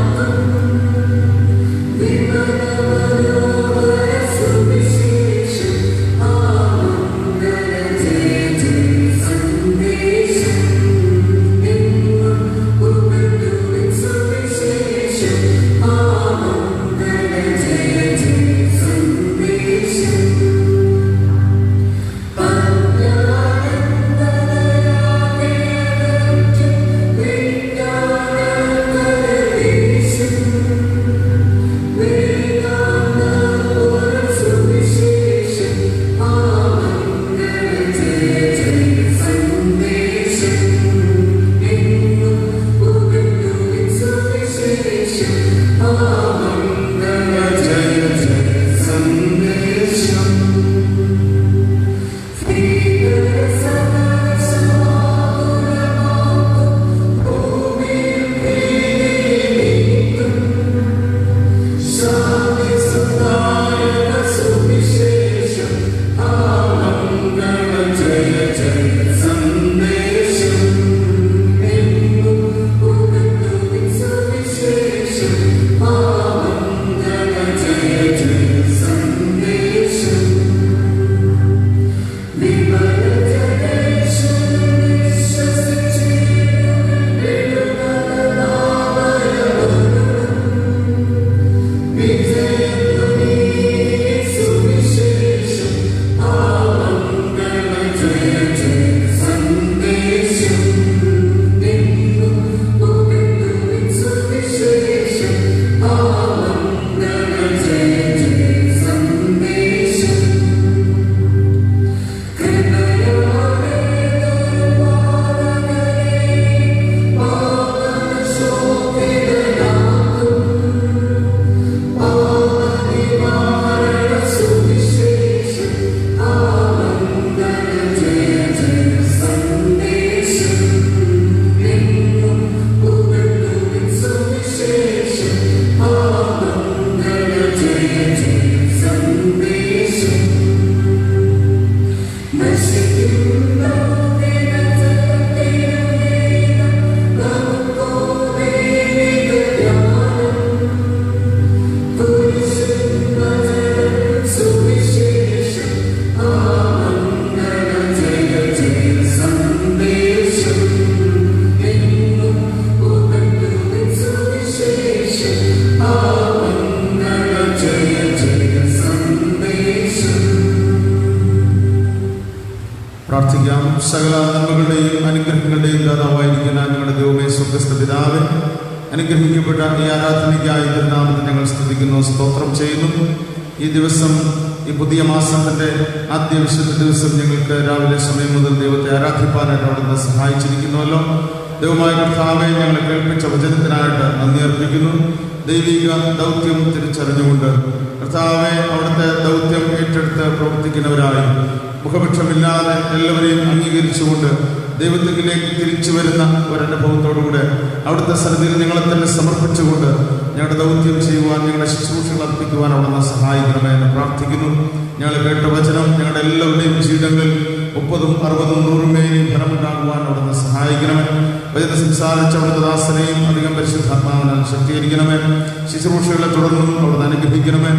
പ്രാർത്ഥിക്കാം. സകല നന്മകളുടെയും അനുഗ്രഹങ്ങളുടെയും ദാതാവായിരിക്കുന്ന ഞങ്ങളുടെ ദൈവമേ, സ്വർഗ്ഗസ്ഥ പിതാവേ, അനുഗ്രഹിക്കപ്പെട്ട ഈ ആരാധനയ്ക്കായി തിരുനാമത്തെ ഞങ്ങൾ സ്തുതിക്കുന്നു, സ്തോത്രം ചെയ്യുന്നു. ഈ ദിവസം, ഈ പുതിയ മാസത്തിന്റെ ആദ്യ വിശുദ്ധ ദിവസം ഞങ്ങൾക്ക് രാവിലെ സമയം മുതൽ ദൈവത്തെ ആരാധിപ്പാനായിട്ട് അവിടുന്ന് സഹായിച്ചിരിക്കുന്നുവല്ലോ. ദൈവമായ കർത്താവെ, ഞങ്ങളെ കേൾപ്പിച്ച വചനത്തിനായിട്ട് നന്ദി അർപ്പിക്കുന്നു. ദൈവിക ദൗത്യം തിരിച്ചറിഞ്ഞുകൊണ്ട് കർത്താവെ, അവിടുത്തെ ദൗത്യം ഏറ്റെടുത്ത് പ്രവർത്തിക്കുന്നവരായി മുഖപക്ഷമില്ലാതെ എല്ലാവരെയും അംഗീകരിച്ചുകൊണ്ട് ദൈവത്തിലേക്ക് തിരിച്ചു വരുന്ന ഒരനുഭവത്തോടുകൂടെ അവിടുത്തെ സന്നിധിയിൽ ഞങ്ങളെ തന്നെ സമർപ്പിച്ചുകൊണ്ട് ഞങ്ങളുടെ ദൗത്യം ചെയ്യുവാൻ, ഞങ്ങളുടെ ശുശ്രൂഷകൾ അർപ്പിക്കുവാൻ അവിടുന്ന് സഹായിക്കണമേ എന്ന് പ്രാർത്ഥിക്കുന്നു. ഞങ്ങൾ കേട്ട വചനം ഞങ്ങളുടെ എല്ലാവരുടെയും ജീവിതങ്ങളിൽ 30, 60, 100 മേനി ഫലമുണ്ടാകുവാൻ അവിടുന്ന് സഹായിക്കണമേ. വചനം സംസാരിച്ച അവിടുത്തെ ദാസനെയും അധികം പരിശുദ്ധാത്മാവിനാൽ ശക്തീകരിക്കണമേ. ശുശ്രൂഷകളെ തുടർന്നും അവിടുന്ന് അനുഗ്രഹിക്കണമേ.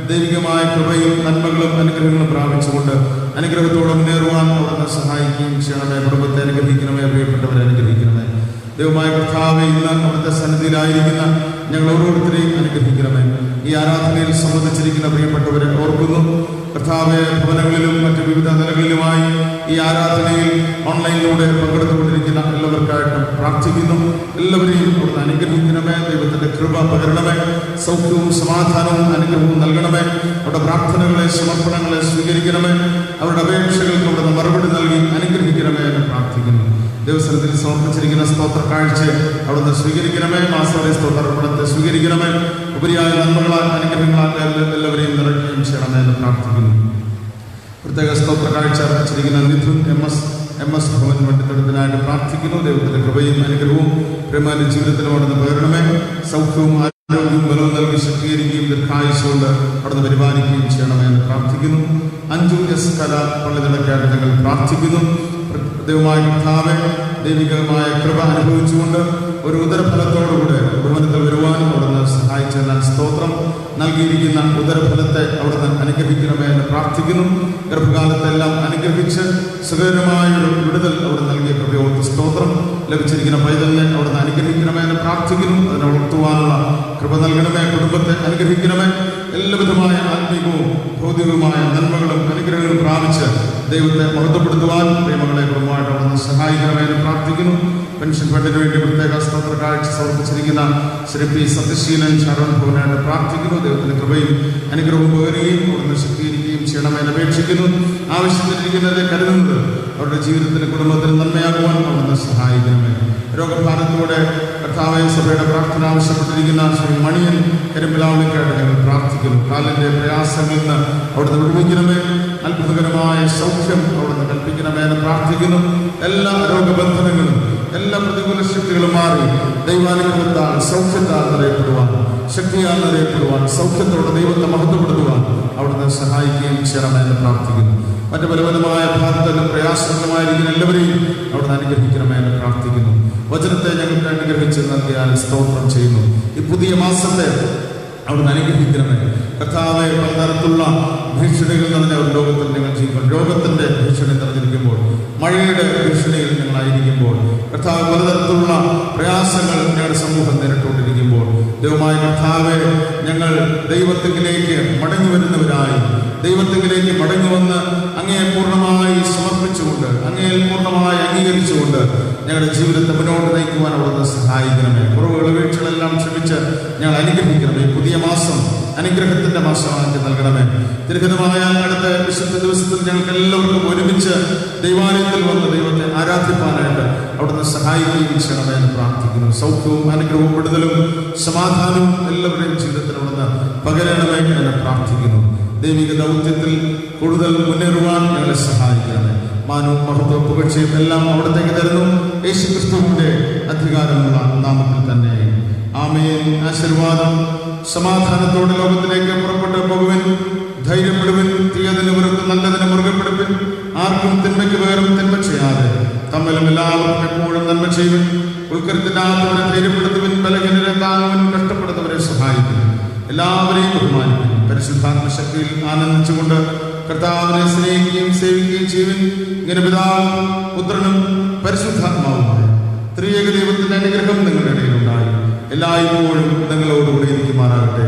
ദൈവികമായ കൃപയും നന്മകളും അനുഗ്രഹങ്ങളും പ്രാപിച്ചുകൊണ്ട് അനുഗ്രഹത്തോടെ മുന്നേറുവാൻ അവിടുന്ന് സഹായിക്കുകയും ചെയ്യണമേ. കുടുംബത്തെ അനുഗ്രഹിക്കണമേ, പ്രിയപ്പെട്ടവരെ അനുഗ്രഹിക്കണമേ. ദൈവമായ കർത്താവേ, ഇന്ന് അവിടുത്തെ സന്നിധിയിലായിരിക്കുന്ന ഞങ്ങൾ ഓരോരുത്തരെയും അനുഗ്രഹിക്കണമേ. ഈ ആരാധനയിൽ സംബന്ധിച്ചിരിക്കുന്ന പ്രിയപ്പെട്ടവരെ ഓർക്കുന്നു കർത്താവെ. ഭവനങ്ങളിലും മറ്റ് വിവിധ നിലകളിലുമായി ഈ ആരാധനയിൽ ഓൺലൈനിലൂടെ പങ്കെടുത്തുകൊണ്ടിരിക്കുന്ന എല്ലാവർക്കായിട്ടും പ്രാർത്ഥിക്കുന്നു. എല്ലാവരെയും അവിടുന്ന് അനുഗ്രഹിക്കണമേ. ദൈവത്തിന്റെ കൃപ പകരണമേ. സൗഖ്യവും സമാധാനവും അനുഗ്രഹവും നൽകണമേ. അവരുടെ പ്രാർത്ഥനകളെ, സമർപ്പണങ്ങളെ സ്വീകരിക്കണമേ. അവരുടെ അപേക്ഷകൾക്ക് അവിടുന്ന് മറുപടി നൽകി അനുഗ്രഹിക്കണമേ എന്ന് പ്രാർത്ഥിക്കുന്നു. ദൈവസനത്തിൽ സമർപ്പിച്ചിരിക്കുന്ന സ്തോത്ര കാഴ്ച അവിടുന്ന് സ്വീകരിക്കണമേ. മാസവരെ സ്തോത്രത്തെ സ്വീകരിക്കണമേ. ഉപരിയായ നന്മകളാൽ, അനുഗ്രഹങ്ങളാൽ എല്ലാവരെയും നിറയ്ക്കുകയും ചെയ്യണമേ എന്ന് പ്രാർത്ഥിക്കുന്നു. പ്രത്യേക സ്തോത്ര കാഴ്ച അർപ്പിച്ചിരിക്കുന്ന നിധുൻ എം എസ് ഭവൻ വണ്ടിത്തടത്തിനായിട്ട് പ്രാർത്ഥിക്കുന്നു. ദൈവത്തിന്റെ കൃപയും അനുഗ്രഹവും പ്രേമാന്റെ ജീവിതത്തിലും അവിടുന്ന് പകരണമേ. സൗഖ്യവും ആരോഗ്യവും ബലവും നൽകി ശക്തീകരിക്കുകയും ദീർഘായുസ്സുകൊണ്ട് അവിടുന്ന് പരിപാലിക്കുകയും ചെയ്യണമേ എന്ന് പ്രാർത്ഥിക്കുന്നു. 5 എസ് കല പള്ളിതടക്കായിട്ട് ഞങ്ങൾ പ്രാർത്ഥിക്കുന്നു. ദൈവമായ കർത്താവേ, ദൈവികമായ കൃപ അനുഭവിച്ചുകൊണ്ട് ഒരു ഉദരഫലത്തോടുകൂടെ ഭവനത്തിൽ വരുവാനും അവിടുന്ന് സഹായിച്ചതിനാൽ സ്തോത്രം. നൽകിയിരിക്കുന്ന ഉദരഫലത്തെ അവിടുന്ന് അനുഗ്രഹിക്കണമേ എന്ന് പ്രാർത്ഥിക്കുന്നു. ഗർഭകാലത്തെല്ലാം അനുഗ്രഹിച്ച് സുഖകരമായ ഒരു വിടുതൽ അവിടെ നൽകിയ കൃപയോട് സ്തോത്രം. ലഭിച്ചിരിക്കുന്ന പൈതലിനെ അവിടുന്ന് അനുഗ്രഹിക്കണമേ എന്ന് പ്രാർത്ഥിക്കുന്നു. അതിനെ വളർത്തുവാനുള്ള കൃപ നൽകണമേ. കുടുംബത്തെ അനുഗ്രഹിക്കണമേ. എല്ലാവിധമായ ആത്മീയവും ഭൗതികവുമായ നന്മകളും അനുഗ്രഹങ്ങളും പ്രാപിച്ച് ദൈവത്തെ മഹത്വപ്പെടുത്തുവാൻ പ്രേമങ്ങളെ കുടുംബമായിട്ട് അവിടുന്ന് സഹായിക്കണമേ എന്ന് പ്രാർത്ഥിക്കുന്നു. പെൻഷൻ ഫണ്ടിന് വേണ്ടി പ്രത്യേക സ്തോത്ര കാഴ്ച സമർപ്പിച്ചിരിക്കുന്ന ശ്രീ പി സത്യശീലൻ ശരവൺ ഭവനായിട്ട് പ്രാർത്ഥിക്കുന്നു. ദൈവത്തിന്റെ കൃപയും അനുഗ്രഹവും പകരുകയും അവിടുന്ന് ശക്തീകരിക്കുകയും ചെയ്യണമെന്ന് അപേക്ഷിക്കുന്നു. ആവശ്യത്തിലിരിക്കുന്നതിനെ കരുതുന്നത് അവരുടെ ജീവിതത്തിന്, കുടുംബത്തിന് നന്മയാകുവാൻ അവിടുന്ന് സഹായിക്കണമേ. രോഗഭാരത്തോടെ കർത്താവേ, സഭയുടെ പ്രാർത്ഥന ആവശ്യപ്പെട്ടിരിക്കുന്ന ശ്രീ മണിയൻ കരിമ്പിലാവണിക്കായിട്ട് ഞങ്ങൾ പ്രാർത്ഥിക്കുന്നു. കാലിന്റെ പ്രയാസങ്ങളിൽ നിന്ന് അവിടുന്ന് വിടുവിക്കണമേ. അത്ഭുതകരമായ സൗഖ്യം അവിടുന്ന് കൽപ്പിക്കണമേ എന്ന് പ്രാർത്ഥിക്കുന്നു. എല്ലാ രോഗബന്ധനങ്ങളും, എല്ലാ പ്രതികൂല ശക്തികളും മാറി ദൈവാനുഗ്രഹത്താൽ, സൗഖ്യത്താൽ നിറയപ്പെടുവാൻ, ശക്തിയാൽ നിറയപ്പെടുവാൻ, സൗഖ്യത്തോടെ ദൈവത്തെ മഹത്വപ്പെടുത്തുവാൻ അവിടുന്ന് സഹായിക്കുകയും ചെയ്യണമേ എന്ന് പ്രാർത്ഥിക്കുന്നു. മറ്റു പലപരമായ ഭാരതത്തിലും പ്രയാസങ്ങളുമായിരിക്കുന്ന എല്ലാവരെയും അവിടുന്ന് അനുഗ്രഹിക്കണമേ എന്ന് പ്രാർത്ഥിക്കുന്നു. വചനത്തെ ഞങ്ങൾക്ക് അനുഗ്രഹിച്ച് നൽകിയാൽ സ്തോത്രം ചെയ്യുന്നു. ഈ പുതിയ മാസത്തെ അവിടുന്ന് അനുഗ്രഹിക്കണമേ. കർത്താവെ, പലതരത്തിലുള്ള ഭീഷണികൾ നിറഞ്ഞ ഒരു ലോകത്തിൽ ഞങ്ങൾ ജീവിക്കും. രോഗത്തിന്റെ ഭീഷണി നിറഞ്ഞിരിക്കുമ്പോൾ, മഴയുടെ ഭീഷണിയിൽ ഞങ്ങളായിരിക്കുമ്പോൾ, കർത്താവ് പലതരത്തിലുള്ള പ്രയാസങ്ങൾ ഞങ്ങളുടെ സമൂഹം നേരിട്ടുകൊണ്ടിരിക്കുമ്പോൾ, ദൈവമായ കർത്താവെ, ഞങ്ങൾ ദൈവത്തിലേക്ക് മടങ്ങി വരുന്നവരായി, ദൈവത്തിലേക്ക് മടങ്ങി വന്ന് അങ്ങയെ പൂർണ്ണമായി സമർപ്പിച്ചുകൊണ്ട്, അങ്ങയെ പൂർണ്ണമായി അംഗീകരിച്ചുകൊണ്ട് ഞങ്ങളുടെ ജീവിതത്തെ മുന്നോട്ട് നയിക്കുവാൻ അവിടുന്ന് സഹായിക്കണമേ. കുറവുകൾ, വീഴ്ചകളെല്ലാം ക്ഷമിച്ച് ഞങ്ങൾ അനുഗ്രഹിക്കണമേ. പുതിയ മാസം അനുഗ്രഹത്തിന്റെ മാസമാക്കി നൽകണമേ. തിരുഹിതമായ അടുത്ത വിശുദ്ധ ദിവസത്തിൽ ഞങ്ങൾക്ക് എല്ലാവർക്കും ഒരുമിച്ച് ദൈവാലയത്തിൽ വന്ന് ദൈവത്തെ ആരാധിപ്പാനായിട്ട് അവിടുന്ന് സഹായിക്കുകയും ചെയ്യണമേ എന്ന് പ്രാർത്ഥിക്കുന്നു. സൗഖ്യവും അനുഗ്രഹവും വിടുതലും സമാധാനവും എല്ലാവരുടെയും ജീവിതത്തിൽ അവിടുന്ന് പകരണമേ എന്ന് പ്രാർത്ഥിക്കുന്നു. ദൈവിക ദൗത്യത്തിൽ കൂടുതൽ മുന്നേറുവാൻ ഞങ്ങളെ സഹായിക്കണമേ. മാനവും മഹത്വവും പുകഴ്ചയും എല്ലാം അവിടത്തേക്ക് തരുന്നു. യേശുക്രിസ്തുവിന്റെ അധികാരമുള്ള നാമത്തിൽ തന്നെ ആമേൻ. ആശീർവാദം. സമാധാനത്തോടെ ലോകത്തിലേക്ക് പുറപ്പെട്ടു പോകുവിൻ. ധൈര്യപ്പെടുവിൻ. തീയതിന് വെറുത്ത് നല്ലതിന് മുറുകെ പിടിപ്പിൻ. ആർക്കും തിന്മയ്ക്ക് പകരം തിന്മ ചെയ്യാതെ തമ്മിലും എല്ലാവർക്കും എപ്പോഴും നന്മ ചെയ്യുവിൻ. ഉൾക്കരുത്തിനാത്തവരെ ധൈര്യപ്പെടുത്തുവിൻ. ബലഹീനരെ താങ്ങുവിൻ. കഷ്ടപ്പെടുന്നവരെ സഹായിക്കും. എല്ലാവരെയും ബഹുമാനിക്കും. പരിശുദ്ധാത്മ ശക്തിയിൽ ആനന്ദിച്ചുകൊണ്ട് കർത്താവിനെ സ്നേഹിക്കുകയും സേവിക്കുകയും ചെയ്യുവിൻ. ഇങ്ങനെ പിതാവും പുത്രനും പരിശുദ്ധാത്മാവുമായ ത്രിയേക ദൈവത്തിന്റെ അനുഗ്രഹം നിങ്ങളുടെ ഇടയിലുണ്ടായി എല്ലായ്പ്പോഴും നിങ്ങളോടുകൂടി ഇരിക്കുമാറാകട്ടെ.